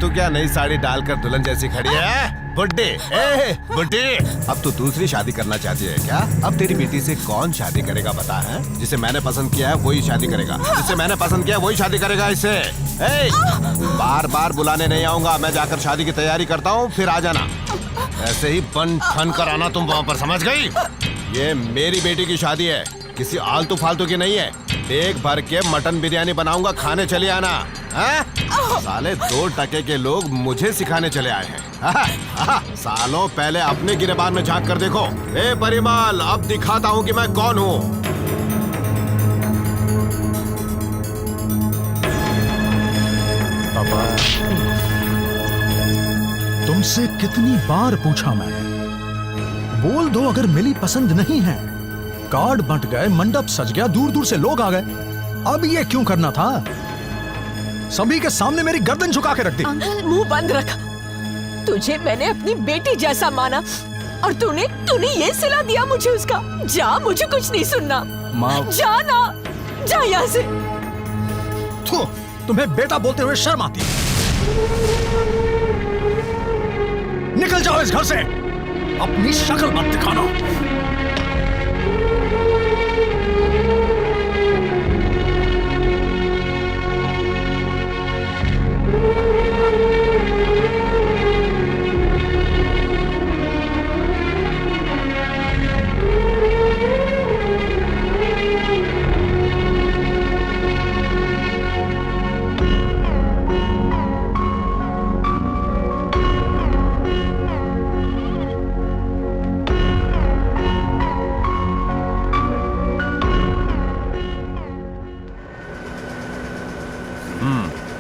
तू क्या नई साड़ी डालकर दुल्हन जैसी खड़ी है? बुड्ढे, बुड्ढे, अब तू दूसरी शादी करना चाहती है क्या? अब तेरी बेटी से कौन शादी करेगा बता है? जिसे मैंने पसंद किया है वही शादी करेगा, जिसे मैंने पसंद किया है वही शादी करेगा। इससे बार बार बुलाने नहीं आऊंगा, मैं जाकर शादी की तैयारी करता हूँ, फिर आ जाना। ऐसे ही बन ठन कर आना तुम वहाँ पर, समझ गई? ये मेरी बेटी की शादी है, किसी आलतू फालतू की नहीं है। एक भर के मटन बिरयानी बनाऊंगा, खाने चले आना। साले 2 टके के लोग मुझे सिखाने चले आए हैं। सालों पहले अपने गिरेबान में झांक कर देखो। ए परिमल, अब दिखाता हूँ कि मैं कौन हूँ। पापा, तुमसे कितनी बार पूछा मैंने, बोल दो अगर मिली पसंद नहीं है कार्ड बंट गए, मंडप सज गया, दूर दूर से लोग आ गए। अब ये क्यों करना था? सभी के सामने मेरी गर्दन झुका के रख दी। मुंह बंद रख। तुझे मैंने अपनी बेटी जैसा माना और तूने ये सिला दिया मुझे उसका। जा, मुझे कुछ नहीं सुनना। माँ, जा ना, जा यहाँ से। तुम्हें बेटा बोलते हुए शर्म आती है? निकल जाओ इस घर से, अपनी शक्ल मत दिखाना।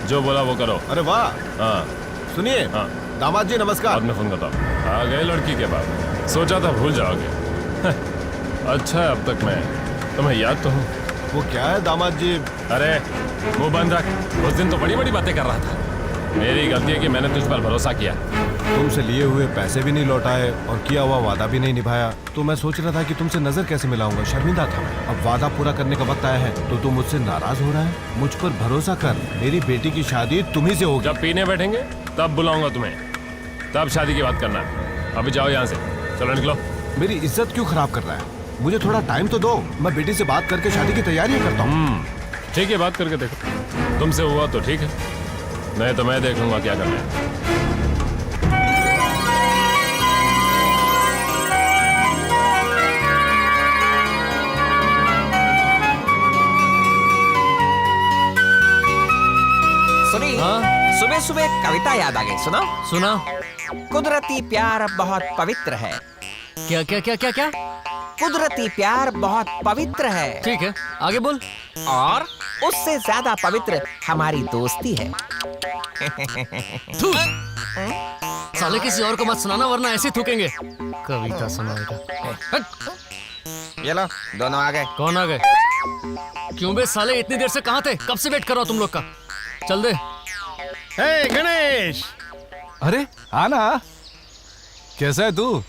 जो बोला वो करो। अरे वाह। हाँ सुनिए। हाँ दामाद जी नमस्कार। बाद में फोन करता हूँ। आ गए लड़की के बाद, सोचा था भूल जाओगे। अच्छा है अब तक मैं तुम्हें याद तो हूँ। वो क्या है दामाद जी? अरे मुंह बंद रख। उस दिन तो बड़ी बड़ी बातें कर रहा था। मेरी गलती है कि मैंने तुझ पर भरोसा किया। तुमसे लिए हुए पैसे भी नहीं लौटाए और किया हुआ वादा भी नहीं निभाया, तो मैं सोच रहा था कि तुमसे नजर कैसे मिलाऊंगा। शर्मिंदा था मैं। अब वादा पूरा करने का वक्त आया है तो तुम मुझसे नाराज हो रहा है? मुझ पर भरोसा कर, मेरी बेटी की शादी तुम्ही से होगी। जब पीने बैठेंगे तब बुलाऊंगा तुम्हें, तब शादी की बात करना। अभी जाओ यहाँ से, चलो निकलो। मेरी इज्जत क्यों खराब कर रहा है? मुझे थोड़ा टाइम तो दो, मैं बेटी से बात करके शादी की तैयारी करता हूँ। ठीक है, बात करके देखो। तुमसे हुआ तो ठीक है, नहीं तो मैं देख लूंगा क्या करना है। सुनी, सुबह सुबह कविता याद आ गई। सुनो। सुना। कुदरती प्यार बहुत पवित्र है। क्या क्या क्या क्या क्या? कुदरती प्यार बहुत पवित्र है। ठीक है, आगे बोल। और उससे ज्यादा पवित्र हमारी दोस्ती है। साले किसी और को मत सुनाना वरना ऐसे थूकेंगे। कविता सुनाएगा। ये लो, दोनों आ गए। कौन आ गए? क्यों बे साले, इतनी देर से कहाँ थे? कब से वेट कर रहा हूँ तुम लोग का। चल दे। हे गणेश। अरे आना, कैसा है तू?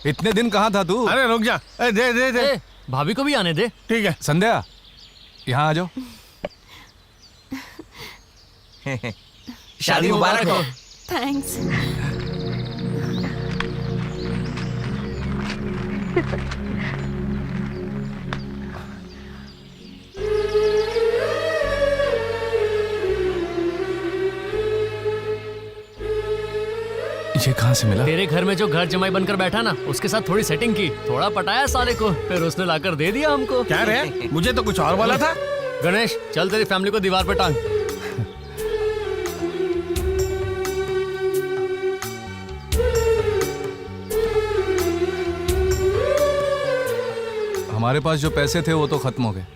इतने दिन कहाँ था तू? अरे रुक जा, दे दे दे। भाभी को भी आने दे। ठीक है। संध्या, यहाँ आ जाओ। शादी मुबारक हो। थैंक्स। ये कहाँ से मिला? तेरे घर में जो घर जमाई बनकर बैठा ना, उसके साथ थोड़ी सेटिंग की, थोड़ा पटाया साले को, फिर उसने लाकर दे दिया हमको। क्या रे? मुझे तो कुछ और बोला था। गणेश, चल तेरी फैमिली को दीवार पे टांग। हमारे पास जो पैसे थे वो तो खत्म हो गए,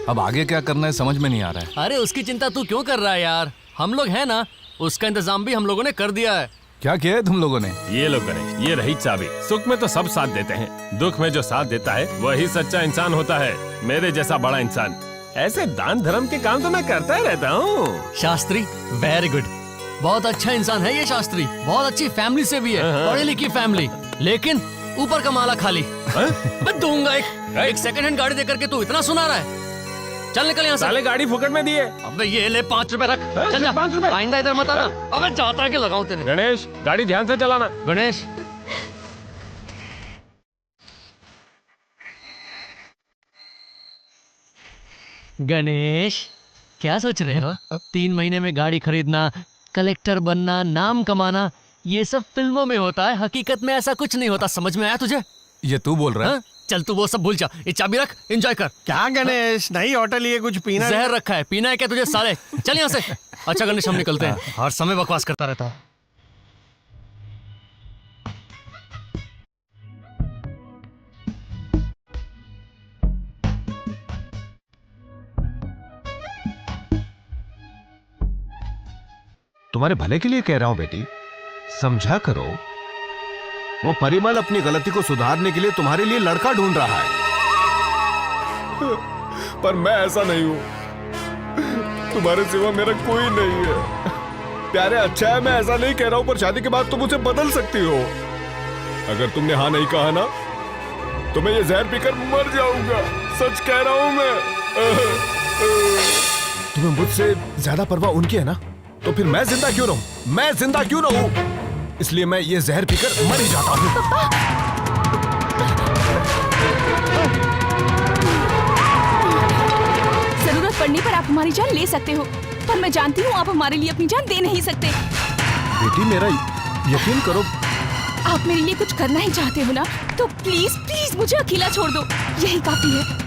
अब आगे क्या करना है समझ में नहीं आ रहा है। अरे उसकी चिंता तू क्यों कर रहा है यार, हम लोग हैं ना, उसका इंतजाम भी हम लोगों ने कर दिया है। क्या किया है तुम लोगों ने? ये लो गणेश, ये रही चाबी। सुख में तो सब साथ देते हैं, दुख में जो साथ देता है वही सच्चा इंसान होता है। मेरे जैसा बड़ा इंसान। ऐसे दान धर्म के काम तो मैं करता ही रहता हूँ। शास्त्री, वेरी गुड, बहुत अच्छा इंसान है ये शास्त्री। बहुत अच्छी फैमिली से भी है, पढ़ी लिखी फैमिली, लेकिन ऊपर का माला खाली। मैं दूंगा एक सेकंड हैंड गाड़ी देकर के तू इतना सुना रहा है। चल निकल यहाँ से। साले गाड़ी फुकट में दिए। अबे ये ले 5 रुपए रख। चल जा, 5 रुपए। आइंदा इधर मत आना। अबे जाता है कि लगाऊं तेरे। गणेश, गाड़ी ध्यान से चलाना। गणेश, गणेश क्या सोच रहे हो? 3 महीने में गाड़ी खरीदना, कलेक्टर बनना, नाम कमाना, ये सब फिल्मों में होता है, हकीकत में ऐसा कुछ नहीं होता। समझ में आया तुझे? ये तू बोल रहा है? चल तू वो सब भूल जा, ये चाबी रख, एंजॉय कर। क्या गणेश, नई होटल लिए कुछ पीना? जहर रखा है, पीना है क्या तुझे साले? चल यहाँ से। अच्छा गणेश, हम निकलते हैं। हर समय बकवास करता रहता है। तुम्हारे भले के लिए कह रहा हूं बेटी, समझा करो। वो परिमल अपनी गलती को सुधारने के लिए तुम्हारे लिए लड़का ढूंढ रहा है। पर मैं ऐसा नहीं हूं। तुम्हारे सिवा मेरा कोई नहीं है। प्यारे अच्छा है, मैं ऐसा नहीं कह रहा हूं, पर शादी के बाद तुम मुझे बदल सकती हो। अगर तुमने हाँ नहीं कहा ना तो मैं ये जहर पीकर मर जाऊंगा। सच कह रहा हूं मैं। तुम्हें मुझसे ज्यादा परवाह उनकी है ना, तो फिर मैं जिंदा क्यों रहूं? मैं जिंदा क्यों रहूं? इसलिए मैं ये जहर पीकर मर ही जाता हूं। जरूरत पड़ने पर आप हमारी जान ले सकते हो, पर मैं जानती हूँ आप हमारे लिए अपनी जान दे नहीं सकते। बेटी मेरा यकीन करो। आप मेरे लिए कुछ करना ही चाहते हो ना, तो प्लीज प्लीज मुझे अकेला छोड़ दो, यही काफी है।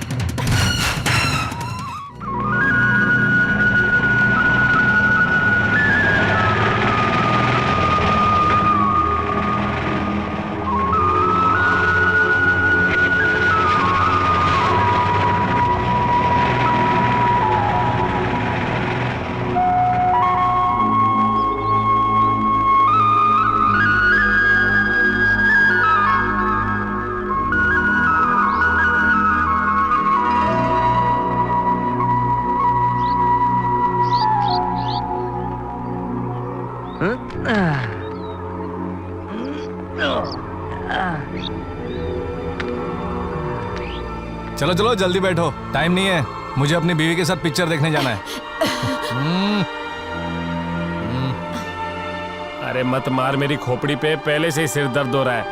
चलो चलो जल्दी बैठो, टाइम नहीं है, मुझे अपनी बीवी के साथ पिक्चर देखने जाना है। अरे मत मार मेरी खोपड़ी पे, पहले से ही सिर दर्द हो रहा है।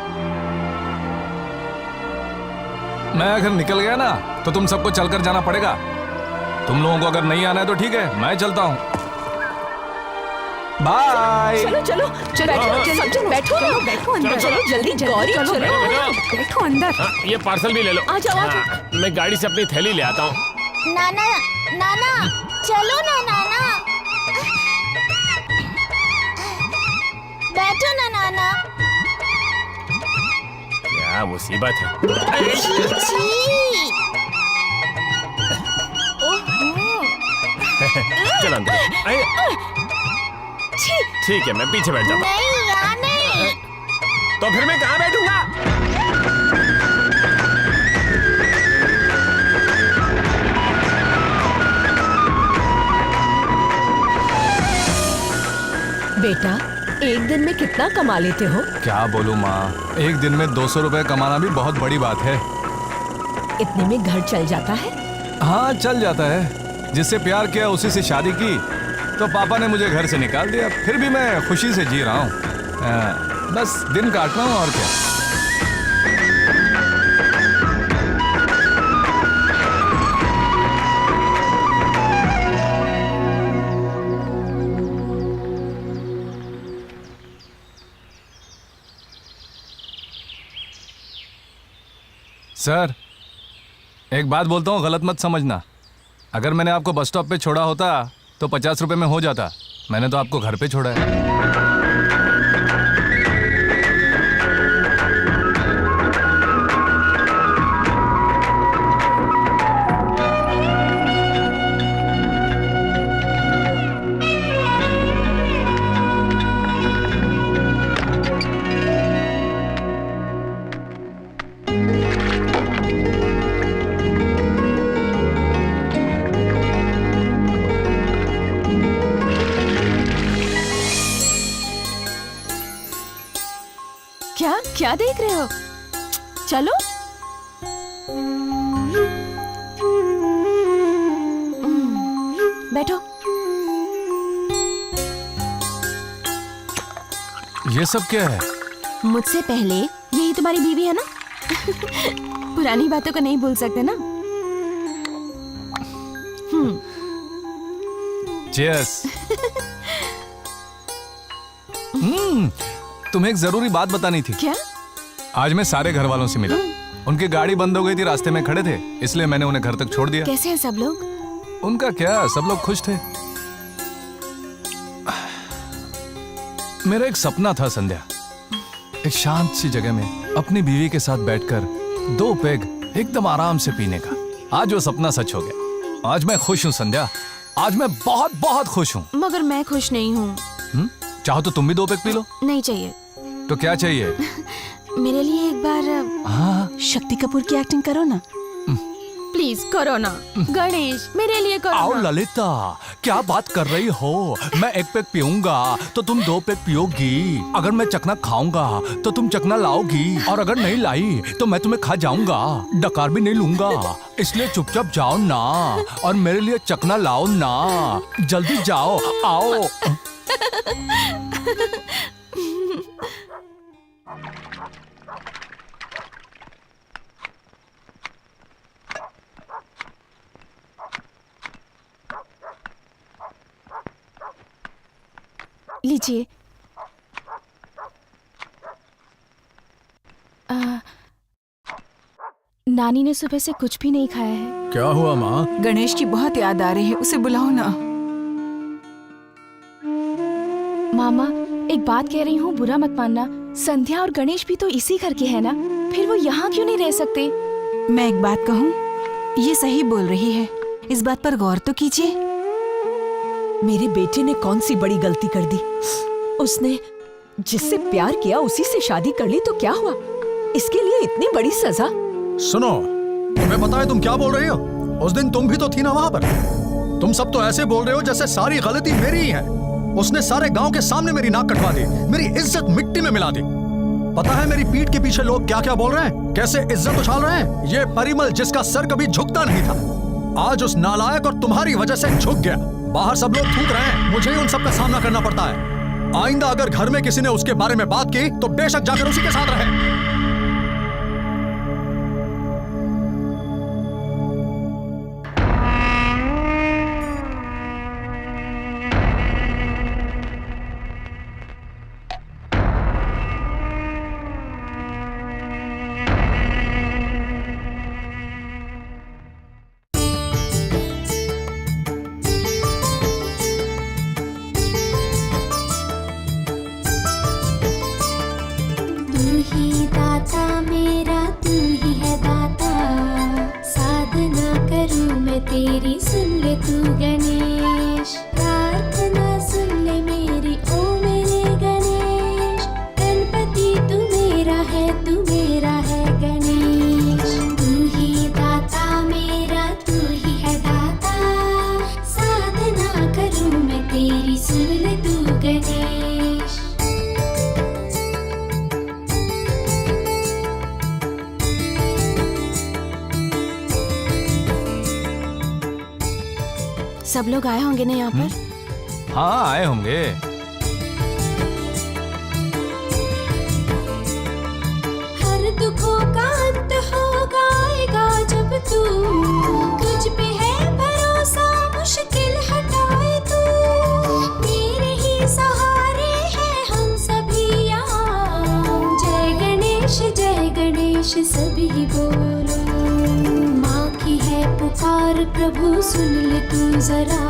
मैं अगर निकल गया ना तो तुम सबको चलकर जाना पड़ेगा। तुम लोगों को अगर नहीं आना है तो ठीक है, मैं चलता हूँ। बाय। चलो चलो चलो बैठो बैठो बैठो अंदर, चलो जल्दी गौरी चलो बैठो अंदर। ये पार्सल भी ले लो। आ जाओ, आ जाओ। मैं गाड़ी से अपनी थैली ले आता हूँ। नाना नाना चलो ना नाना, बैठो ना नाना। क्या मुसीबत है। चल अंदर। ठीक है, मैं पीछे बैठ जाता हूँ। नहीं यहाँ नहीं। तो फिर मैं कहाँ बैठूंगा? बेटा एक दिन में कितना कमा लेते हो? क्या बोलूं माँ, एक दिन में 200 रुपए कमाना भी बहुत बड़ी बात है। इतने में घर चल जाता है? हाँ चल जाता है। जिससे प्यार किया उसी से शादी की, तो पापा ने मुझे घर से निकाल दिया। फिर भी मैं खुशी से जी रहा हूँ, बस दिन काट रहा हूँ और क्या। सर एक बात बोलता हूँ, गलत मत समझना। अगर मैंने आपको बस स्टॉप पे छोड़ा होता तो 50 रुपए में हो जाता। मैंने तो आपको घर पे छोड़ा है। क्या देख रहे हो? चलो बैठो। ये सब क्या है? मुझसे पहले यही तुम्हारी बीवी है ना? पुरानी बातों को नहीं भूल सकते ना? चीयर्स। तुम्हें एक जरूरी बात बतानी थी। क्या? आज मैं सारे घर वालों से मिला। उनकी गाड़ी बंद हो गई थी, रास्ते में खड़े थे, इसलिए मैंने उन्हें घर तक छोड़ दिया। कैसे हैं सब लोग? उनका क्या, सब लोग खुश थे। मेरा एक सपना था संध्या, एक शांत सी जगह में अपनी बीवी के साथ बैठकर 2 पेग एकदम आराम से पीने का। आज वो सपना सच हो गया। आज मैं खुश हूँ संध्या, आज मैं बहुत बहुत खुश हूँ। मगर मैं खुश नहीं हूँ। चाहो तो तुम भी 2 पेग पी लो। नहीं चाहिए। तो क्या चाहिए? मेरे लिए एक बार हाँ शक्ति कपूर की एक्टिंग करो ना प्लीज करो ना गणेश, मेरे लिए करो आओ ना। ललिता, क्या बात कर रही हो? मैं एक पैक पीऊंगा तो तुम 2 पैक पियोगी। अगर मैं चखना खाऊंगा तो तुम चखना लाओगी, और अगर नहीं लाई तो मैं तुम्हें खा जाऊंगा, डकार भी नहीं लूंगा। इसलिए चुपचाप जाओ ना और मेरे लिए चखना लाओ ना। जल्दी जाओ, आओ। लीजिए। नानी ने सुबह से कुछ भी नहीं खाया है। क्या हुआ माँ? गणेश की बहुत याद आ रही है, उसे बुलाओ ना। मामा, एक बात कह रही हूँ, बुरा मत मानना। संध्या और गणेश भी तो इसी घर के हैं ना, फिर वो यहाँ क्यों नहीं रह सकते? मैं एक बात कहूँ, ये सही बोल रही है, इस बात पर गौर तो कीजिए। मेरे बेटे ने कौन सी बड़ी गलती कर दी? उसने जिससे प्यार किया उसी से शादी कर ली तो क्या हुआ? इसके लिए इतनी बड़ी सजा? सुनो, तुम्हें पता है तुम क्या बोल रही हो? उस दिन तुम भी तो थी ना वहाँ पर। तुम सब तो ऐसे बोल रहे हो जैसे सारी गलती मेरी ही है। उसने सारे गांव के सामने मेरी नाक कटवा दी, मेरी इज्जत मिट्टी में मिला दी। पता है मेरी पीठ के पीछे लोग क्या क्या बोल रहे हैं, कैसे इज्जत उछाल रहे हैं? ये परिमल जिसका सर कभी झुकता नहीं था, आज उस नालायक और तुम्हारी वजह से झुक गया। बाहर सब लोग थूक रहे हैं, मुझे ही उन सब का सामना करना पड़ता है। आइंदा अगर घर में किसी ने उसके बारे में बात की तो बेशक जाकर उसी के साथ रहे। तेरी सुन ले तू गणेश, प्रार्थना सुन ले मेरी ओ मेरे गणेश। गणपति तू मेरा है गणेश। तू ही दाता मेरा, तू ही है दाता। साधना करूं मैं तेरी, सुन ले तू गणेश। सब लोग आए होंगे ना यहाँ पर? हाँ, आए होंगे। हर दुखों का अंत होगा, आएगा जब तू। तुझ पे है भरोसा, मुश्किल हटाए तू। तेरे ही सहारे हैं हम सभी यहाँ। जय गणेश सभी बोलो। माँ की है पुकार, प्रभु सुन ले तू जरा।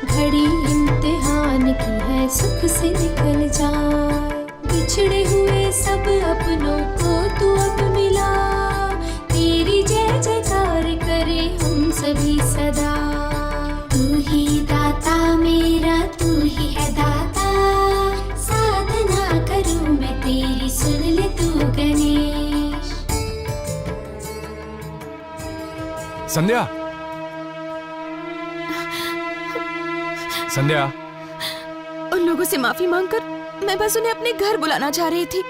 घड़ी इम्तिहान की है, सुख से निकल जाए। बिछड़े हुए सब अपनों को तू अब मिला। तेरी जय जयकार करे हम सभी सदा। तू ही दाता मेरा, तू ही है दाता। साधना करूं मैं तेरी, सुन ले तू गणेश। संध्या, संध्या। उन लोगों से माफी मांगकर मैं बस उन्हें अपने घर बुलाना चाह रही थी,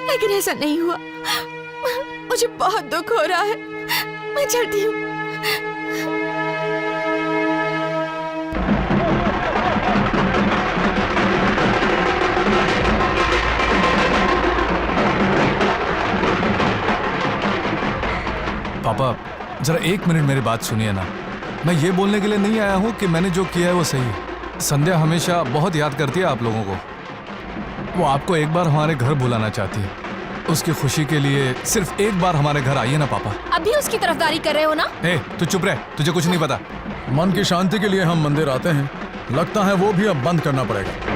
लेकिन ऐसा नहीं हुआ। मुझे बहुत दुख हो रहा है, मैं चलती हूँ। पापा, जरा 1 मिनट मेरी बात सुनिए ना। मैं ये बोलने के लिए नहीं आया हूँ कि मैंने जो किया है वो सही है। संध्या हमेशा बहुत याद करती है आप लोगों को। वो आपको एक बार हमारे घर बुलाना चाहती है। उसकी खुशी के लिए सिर्फ एक बार हमारे घर आइए ना पापा। अभी उसकी तरफदारी कर रहे हो ना? ए, तू चुप रह, तुझे कुछ नहीं पता। मन की शांति के लिए हम मंदिर आते हैं, लगता है वो भी अब बंद करना पड़ेगा।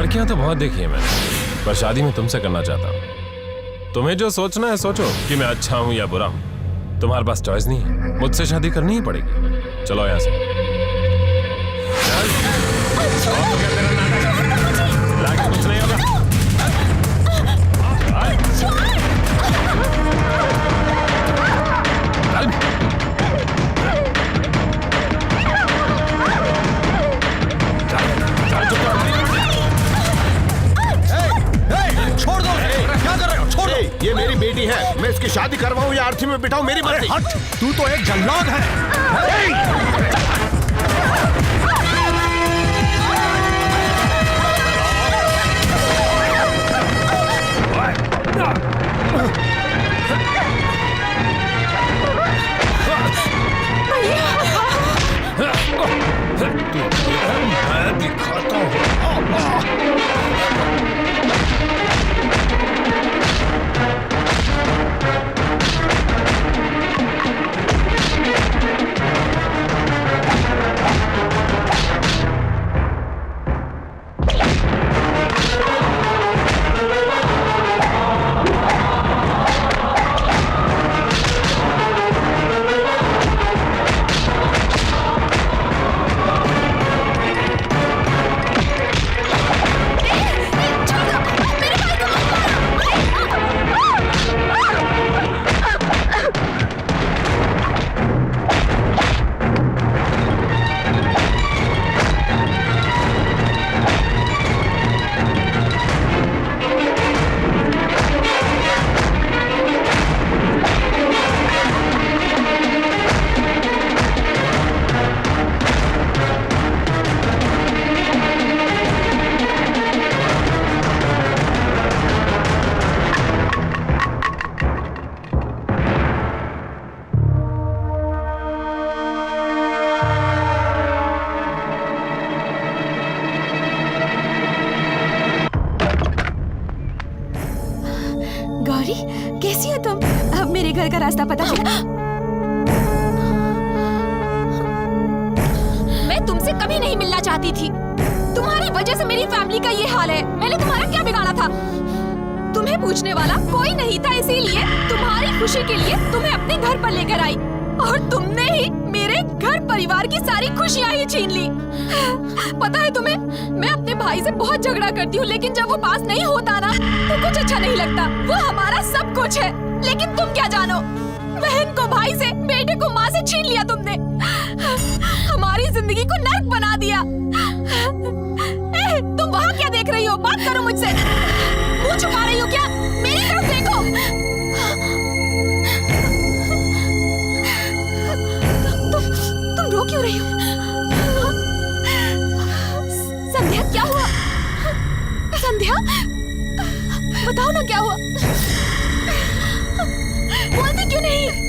लड़कियां तो बहुत देखी है मैंने, पर शादी में तुमसे करना चाहता हूँ। तुम्हें जो सोचना है सोचो कि मैं अच्छा हूँ या बुरा हूँ। तुम्हारे पास चॉइस नहीं है, मुझसे शादी करनी ही पड़ेगी। चलो यहाँ से। कुछ नहीं होगा। छोड़ दो, क्या कर रहे हो? छोड़ दो। ये मेरी बेटी है, मैं इसकी शादी करवाऊं या आरती में बिठाऊं, मेरी मर्जी। हट, तू तो एक जल्लाद है। मैं दिखाता हूँ। गौरी, कैसी हो तुम? अब मेरे घर का रास्ता पता चला? मैं तुमसे कभी नहीं मिलना चाहती थी। तुम्हारी वजह से मेरी फैमिली का ये हाल है। मैंने तुम्हारा क्या बिगाड़ा था? तुम्हें पूछने वाला कोई नहीं था, इसीलिए तुम्हारी खुशी के लिए तुम्हें अपने घर पर लेकर आई, और तुमने ही मेरे घर परिवार की सारी खुशियां ही छीन ली। पता है तुम्हें, मैं अपने भाई से बहुत झगड़ा करती हूँ, लेकिन जब वो पास नहीं होता ना तो कुछ अच्छा नहीं लगता। वो हमारा सब कुछ है, लेकिन तुम क्या जानो, बहन को भाई से, बेटे को माँ से छीन लिया तुमने। हमारी जिंदगी को नर्क बना दिया। तुम वहाँ क्या देख रही हो? बात करो मुझसे। मुंह छुपा रही हो क्या? मेरी तरफ देखो। तुम रो क्यों रही हो? संध्या, क्या हुआ? संध्या, बताओ ना क्या हुआ? बोलती क्यों नहीं?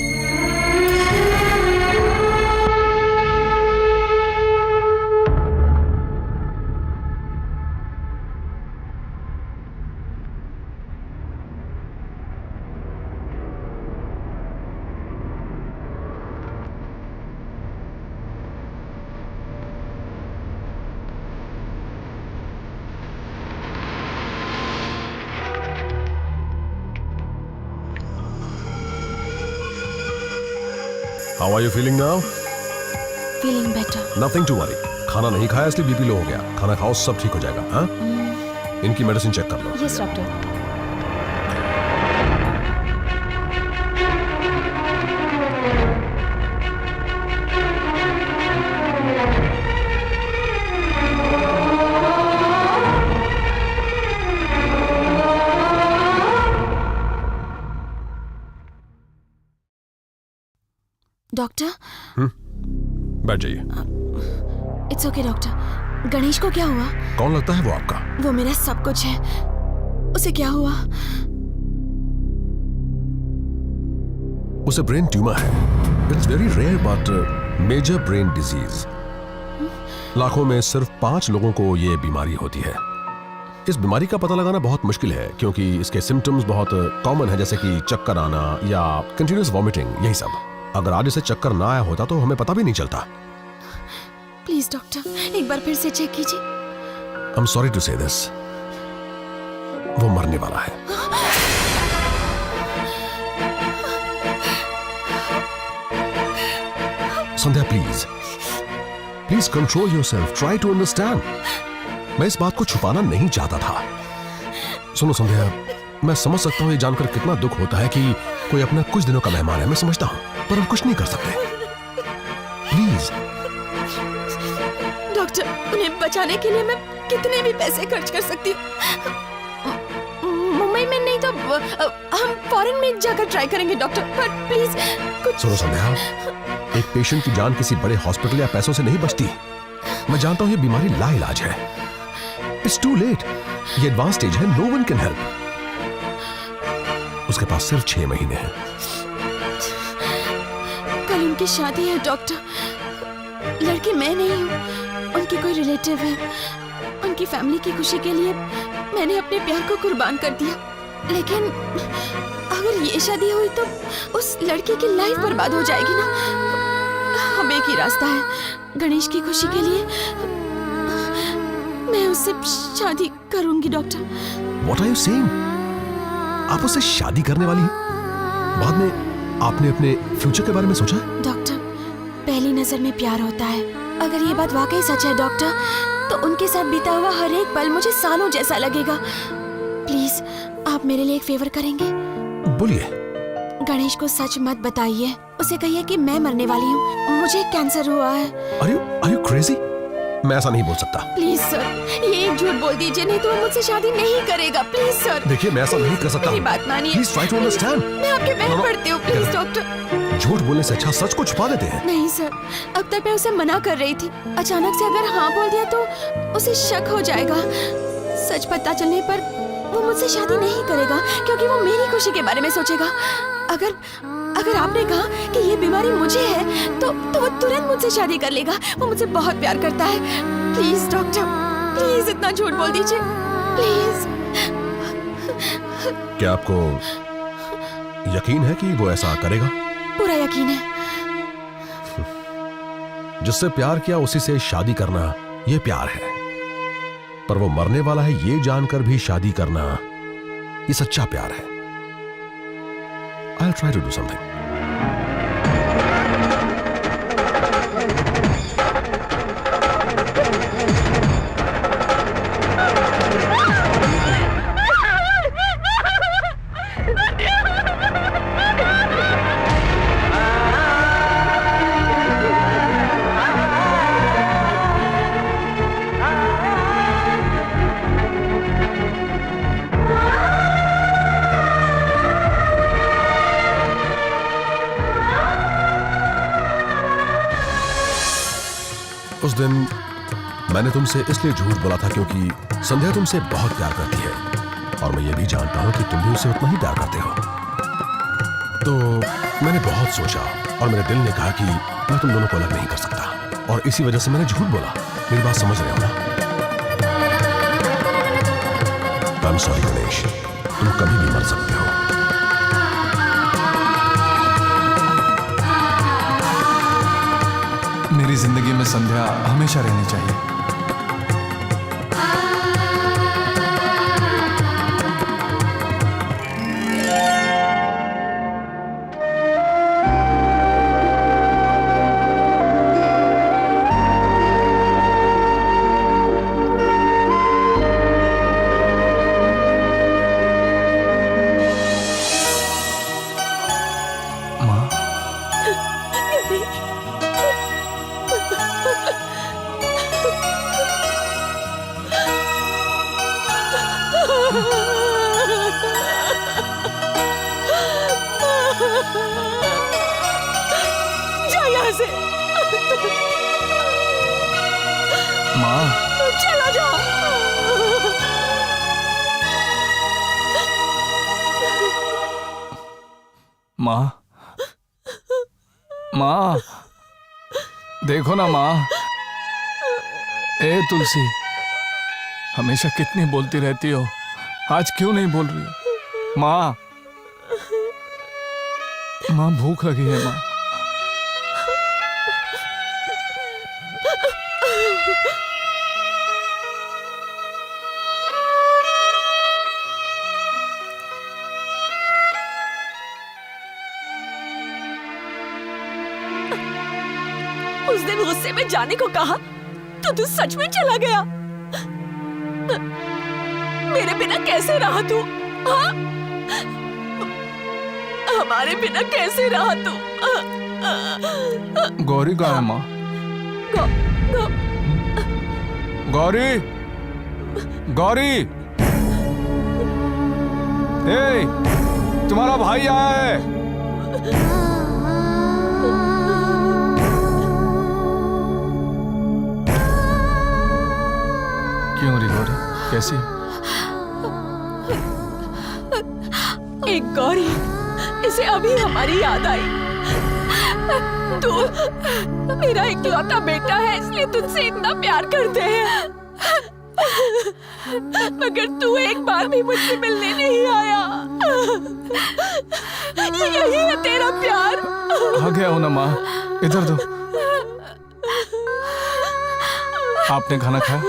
How are you feeling now? Feeling better. Nothing to worry. खाना नहीं खाया इसलिए बीपी लो हो गया। खाना खाओ, सब ठीक हो जाएगा। हाँ? इनकी मेडिसिन चेक कर लो। Yes, doctor. डॉक्टर, बैठ जाइए। It's okay doctor. गणेश को क्या हुआ? कौन लगता है वो आपका? वो मेरा सब कुछ है। उसे क्या हुआ? उसे ब्रेन ट्यूमर है। It's very rare but major brain disease. लाखों में सिर्फ 5 लोगों को ये बीमारी होती है। इस बीमारी का पता लगाना बहुत मुश्किल है क्योंकि इसके सिम्टम्स बहुत कॉमन है, जैसे कि चक्कर आना या कंटिन्यूअस वॉमिटिंग, यही सब। अगर आज इसे चक्कर ना आया होता तो हमें पता भी नहीं चलता। प्लीज डॉक्टर, एक बार फिर से चेक कीजिए। I am sorry to say this, वो मरने वाला है। Sandhya please please control yourself, try to understand. मैं इस बात को छुपाना नहीं चाहता था। सुनो संध्या, मैं समझ सकता हूं ये जानकर कितना दुख होता है कि कोई अपना कुछ दिनों का मेहमान है, मैं समझता हूं, पर हम कुछ नहीं कर सकते। प्लीज डॉक्टर, उन्हें बचाने के लिए मैं कितने भी पैसे खर्च कर सकती हूँ। मुंबई में नहीं तो हम फॉरेन में जाकर ट्राई करेंगे डॉक्टर, पर प्लीज कुछ। सुनो संध्या, एक पेशेंट की जान किसी बड़े हॉस्पिटल या पैसों से नहीं बचती। मैं जानता हूं ये बीमारी लाइलाज है। इट्स टू लेट, ये एडवांस स्टेज है, नो वन कैन हेल्प। उसके पास सिर्फ 6 महीने हैं। कल उनकी शादी है डॉक्टर। लड़की मैं नहीं हूँ, उनकी कोई रिलेटिव है। उनकी फैमिली की खुशी के लिए मैंने अपने प्यार को कुर्बान कर दिया, लेकिन अगर ये शादी हुई तो उस लड़की की लाइफ बर्बाद हो जाएगी ना। अब एक ही रास्ता है, गणेश की खुशी के लिए मैं उससे शादी करूंगी doctor. What are you saying? आप उससे शादी करने वाली हैं? बाद में आपने अपने फ्यूचर के बारे में सोचा? डॉक्टर, पहली नजर में प्यार होता है। अगर ये बात वाकई सच है डॉक्टर, तो उनके साथ बीता हुआ हर एक पल मुझे सालों जैसा लगेगा। प्लीज आप मेरे लिए एक फेवर करेंगे? बोलिए। गणेश को सच मत बताइए। उसे कहिए कि मैं मरने वाली हूँ, मुझे कैंसर हुआ है। Are you crazy? मैं ऐसा नहीं बोल सकता। प्लीज सर, ये एक झूठ बोल दीजिए, नहीं तो वो मुझसे शादी नहीं करेगा। Please sir. देखिए, मैं ऐसा नहीं कर सकता। मेरी बात मानिए। Please try to understand. मैं आपके पैर पड़ती हूँ, प्लीज डॉक्टर। झूठ बोलने से अच्छा सच को छुपा देते हैं। नहीं सर, अब तक मैं उसे मना कर रही थी। अचानक से अगर हाँ बोल दिया तो उसे शक हो जाएगा। सच पता चलने पर वो मुझसे शादी नहीं करेगा, क्योंकि वो मेरी खुशी के बारे में सोचेगा। अगर आपने कहा कि ये बीमारी मुझे है तो वो तुरंत मुझसे शादी कर लेगा। वो मुझसे बहुत प्यार करता है। प्लीज डॉक्टर, प्लीज इतना झूठ बोल दीजिए, प्लीज। क्या आपको यकीन है कि वो ऐसा करेगा? पूरा यकीन है। जिससे प्यार किया उसी से शादी करना ये प्यार है, पर वो मरने वाला है ये जानकर भी शादी करना ये सच्चा प्यार है। I'll try to do something. उस दिन मैंने तुमसे इसलिए झूठ बोला था क्योंकि संध्या तुमसे बहुत प्यार करती है और मैं ये भी जानता हूं कि तुम भी उसे उतना ही प्यार करते हो। तो मैंने बहुत सोचा और मेरे दिल ने कहा कि मैं तुम दोनों को अलग नहीं कर सकता, और इसी वजह से मैंने झूठ बोला। मेरी बात समझ रहे हो ना? I'm sorry गणेश, तुम कभी भी मर सकते हो। मेरी जिंदगी में संध्या हमेशा रहनी चाहिए। जा यहाँ से। माँ, चला जाओ। माँ, माँ, देखो ना माँ। ए तुलसी, हमेशा कितनी बोलती रहती हो, आज क्यों नहीं बोल रही हो? माँ, माँ भूख लगी है माँ। दिन गुस्से में जाने को कहा तो तू सच में चला गया। मेरे बिना कैसे रहा तू? हाँ? हमारे बिना कैसे रहा तू? गौरी कहाँ है माँ? गौरी, गौरी, ए, तुम्हारा भाई आया है। क्यों रे गौरी, कैसी? एक गौरी, इसे अभी हमारी याद आई। तू मेरा इकलौता बेटा है, इसलिए तुझसे इतना प्यार करते हैं। मगर तू एक बार भी मुझसे मिलने नहीं आया। यही है तेरा प्यार। आ गया हूं ना माँ, इधर दो। आपने खाना खाया?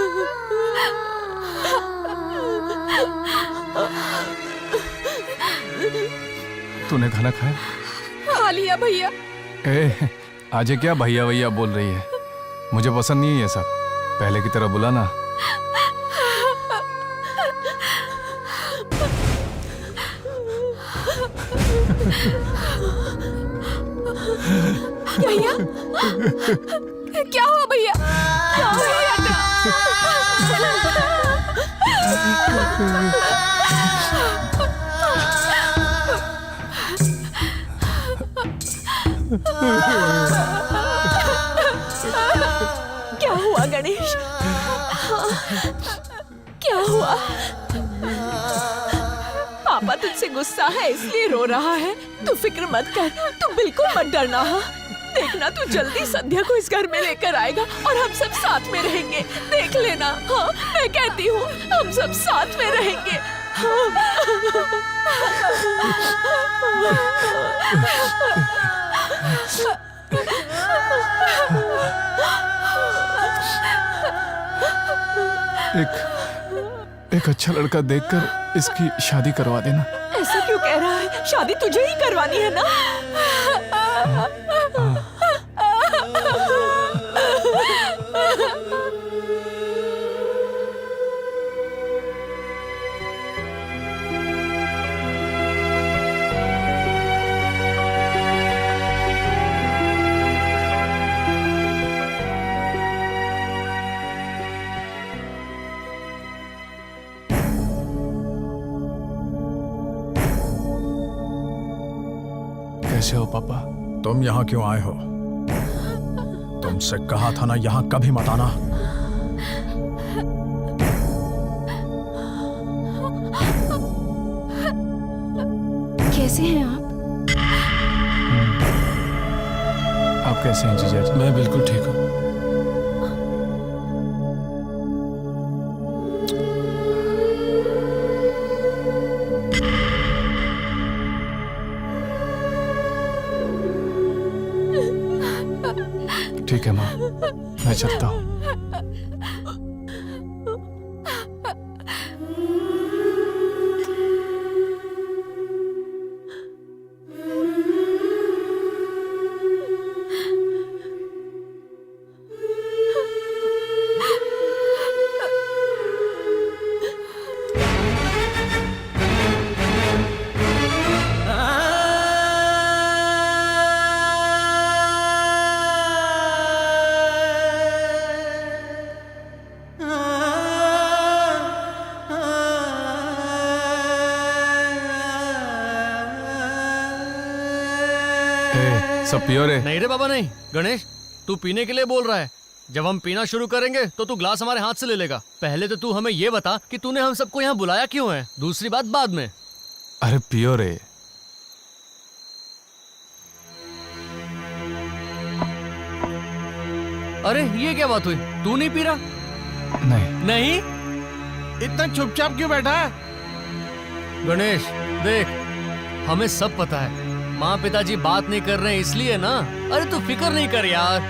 तूने खाना खाया? खा लिया भैया। ए, आज क्या भैया भैया बोल रही है? मुझे पसंद नहीं है ये सब। पहले की तरह बुला ना। भैया, क्या हुआ भैया? क्या हुआ भैया? क्या हुआ गणेश? क्या हुआ? पापा तुझसे गुस्सा है इसलिए रो रहा है। तू फिक्र मत कर, तू बिल्कुल मत डरना। हाँ, देखना तू जल्दी संध्या को इस घर में लेकर आएगा और हम सब साथ में रहेंगे। देख लेना। हाँ, मैं कहती हूँ हम सब साथ में रहेंगे। एक अच्छा लड़का देखकर इसकी शादी करवा देना। ऐसा क्यों कह रहा है? शादी तुझे ही करवानी है ना? कैसे हो पापा? तुम यहाँ क्यों आए हो? तुमसे कहा था ना यहाँ कभी मत आना। कैसे हैं आप? आप कैसे हैं जीजा जी? मैं बिल्कुल ठीक हूँ। ठीक है माँ, मैं चलता हूँ। सब पियो रे? नहीं रे बाबा नहीं। गणेश, तू पीने के लिए बोल रहा है। जब हम पीना शुरू करेंगे तो तू ग्लास हमारे हाथ से ले लेगा। पहले तो तू हमें ये बता कि तूने हम सबको यहाँ बुलाया क्यों है। दूसरी बात बाद में। अरे पियो रे। अरे ये क्या बात हुई? तू नहीं पी रहा? नहीं। नहीं? इतना चुपचाप क्यों बैठा है? गणेश देख, हमें सब पता है माँ पिताजी बात नहीं कर रहे हैं इसलिए ना। अरे तू फिक्र नहीं कर यार,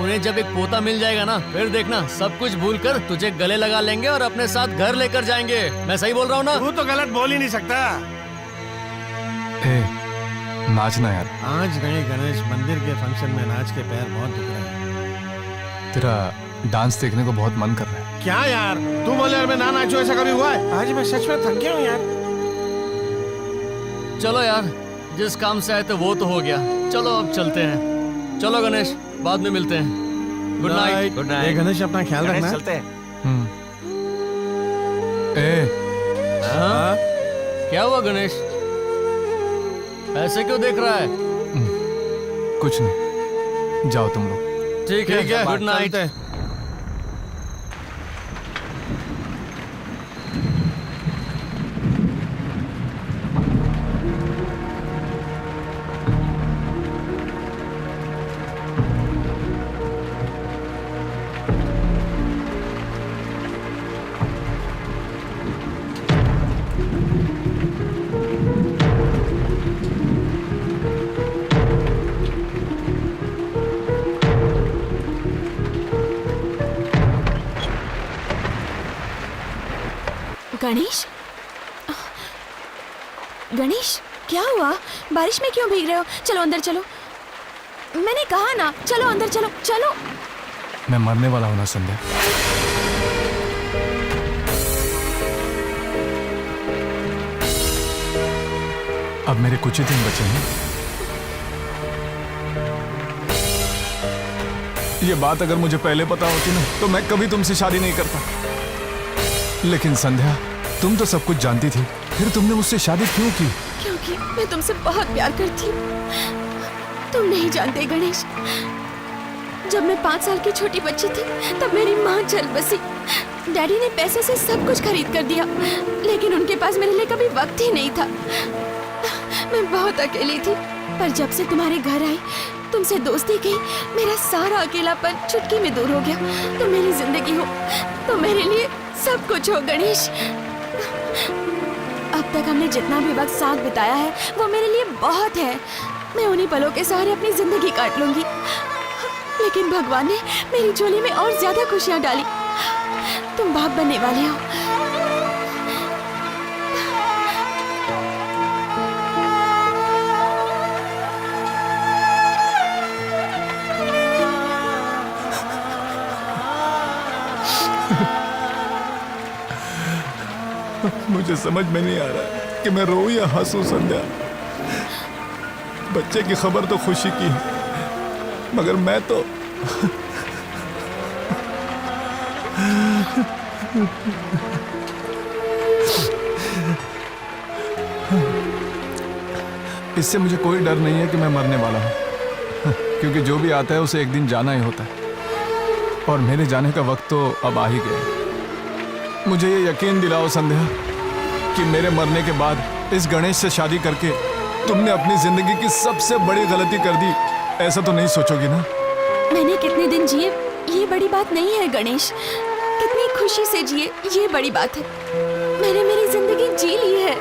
उन्हें जब एक पोता मिल जाएगा ना, फिर देखना सब कुछ भूलकर तुझे गले लगा लेंगे और अपने साथ घर लेकर जाएंगे। मैं सही बोल रहा हूँ ना? तू तो गलत बोल ही नहीं सकता। नाचना यार। आज गए गणेश मंदिर के फंक्शन में नाच के पैर बहुत दुख रहे हैं। तेरा डांस देखने को बहुत मन कर रहा है। क्या यार, तू बोले और मैं ना नाचूं, ऐसा कभी हुआ है? आज मैं सच में थक गया हूँ यार। चलो यार, जिस काम से आए थे वो तो हो गया, चलो अब चलते हैं। चलो गणेश, बाद में मिलते हैं। Good night. Good night. Ganesh अपना ख्याल रखना। चलते हैं। हाँ? क्या हुआ गणेश, ऐसे क्यों देख रहा है? कुछ नहीं, जाओ तुम लोग। ठीक है, गुड नाइट। गणेश, गणेश क्या हुआ? बारिश में क्यों भीग रहे हो? चलो अंदर चलो। मैंने कहा ना, चलो अंदर चलो। चलो। मैं मरने वाला हूं ना संध्या। अब मेरे कुछ ही दिन बचे हैं। ये बात अगर मुझे पहले पता होती ना तो मैं कभी तुमसे शादी नहीं करता। लेकिन संध्या, तुम तो सब कुछ जानती थी, फिर तुमने मुझसे शादी क्यों की? क्योंकि मैं तुमसे बहुत प्यार करती हूँ। तुम नहीं जानते गणेश, जब मैं 5 साल की छोटी बच्ची थी तब मेरी माँ चल बसी। डैडी ने पैसे से सब कुछ खरीद कर दिया, लेकिन उनके पास मेरे लिए कभी वक्त ही नहीं था। मैं बहुत अकेली थी, पर जब से तुम्हारे घर आई, तुमसे दोस्ती की, मेरा सारा अकेलापन चुटकी में दूर हो गया। तुम मेरी जिंदगी हो, तुम मेरे लिए सब कुछ हो गणेश। अब तक हमने जितना भी वक्त साथ बिताया है वो मेरे लिए बहुत है। मैं उन्हीं पलों के सहारे अपनी जिंदगी काट लूंगी, लेकिन भगवान ने मेरी झोली में और ज्यादा खुशियां डाली। तुम बाप बनने वाले हो। मुझे समझ में नहीं आ रहा कि मैं रोऊं या हंसूं संध्या। बच्चे की खबर तो खुशी की है, मगर मैं तो इससे मुझे कोई डर नहीं है कि मैं मरने वाला हूं, क्योंकि जो भी आता है उसे एक दिन जाना ही होता है, और मेरे जाने का वक्त तो अब आ ही गया। मुझे ये यकीन दिलाओ संध्या कि मेरे मरने के बाद इस गणेश से शादी करके तुमने अपनी जिंदगी की सबसे बड़ी गलती कर दी, ऐसा तो नहीं सोचोगी ना? मैंने कितने दिन जिए ये बड़ी बात नहीं है गणेश, कितनी खुशी से जिए ये बड़ी बात है। मैंने मेरी जिंदगी जी ली है।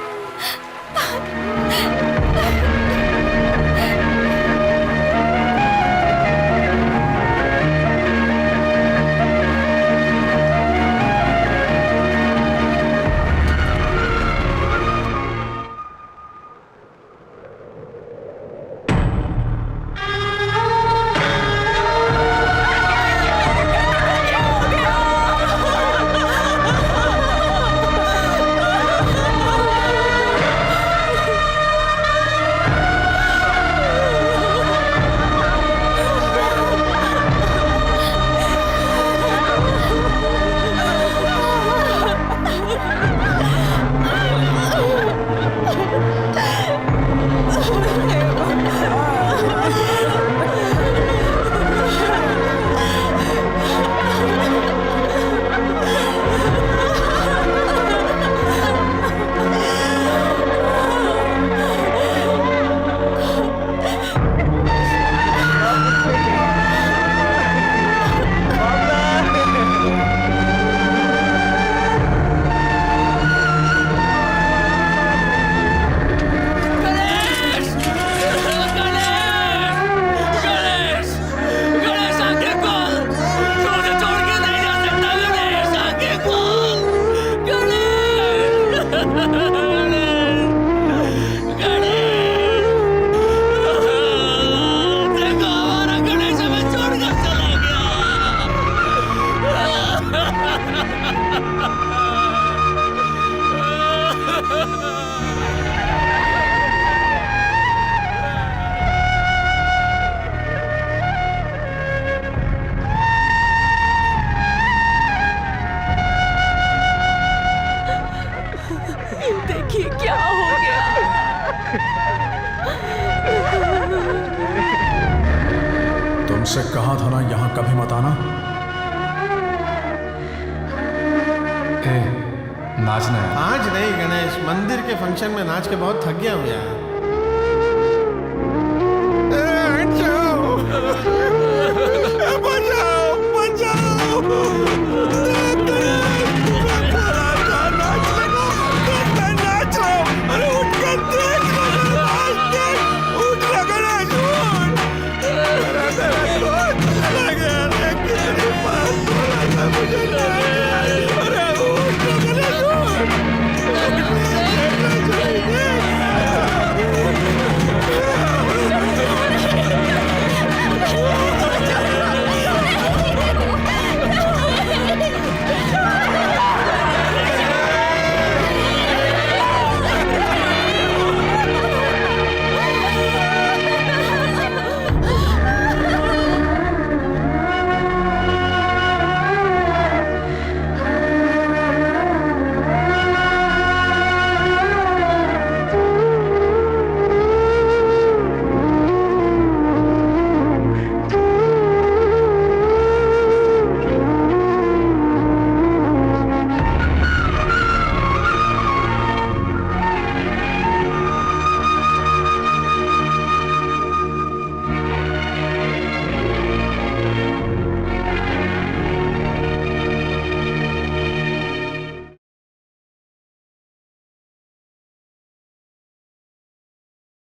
ये देखिए क्या हो गया। तुमसे कहा था ना यहाँ कभी मत आना। नाचना है। आज नहीं गणेश, मंदिर के फंक्शन में नाच के बहुत थक गया हूँ यार।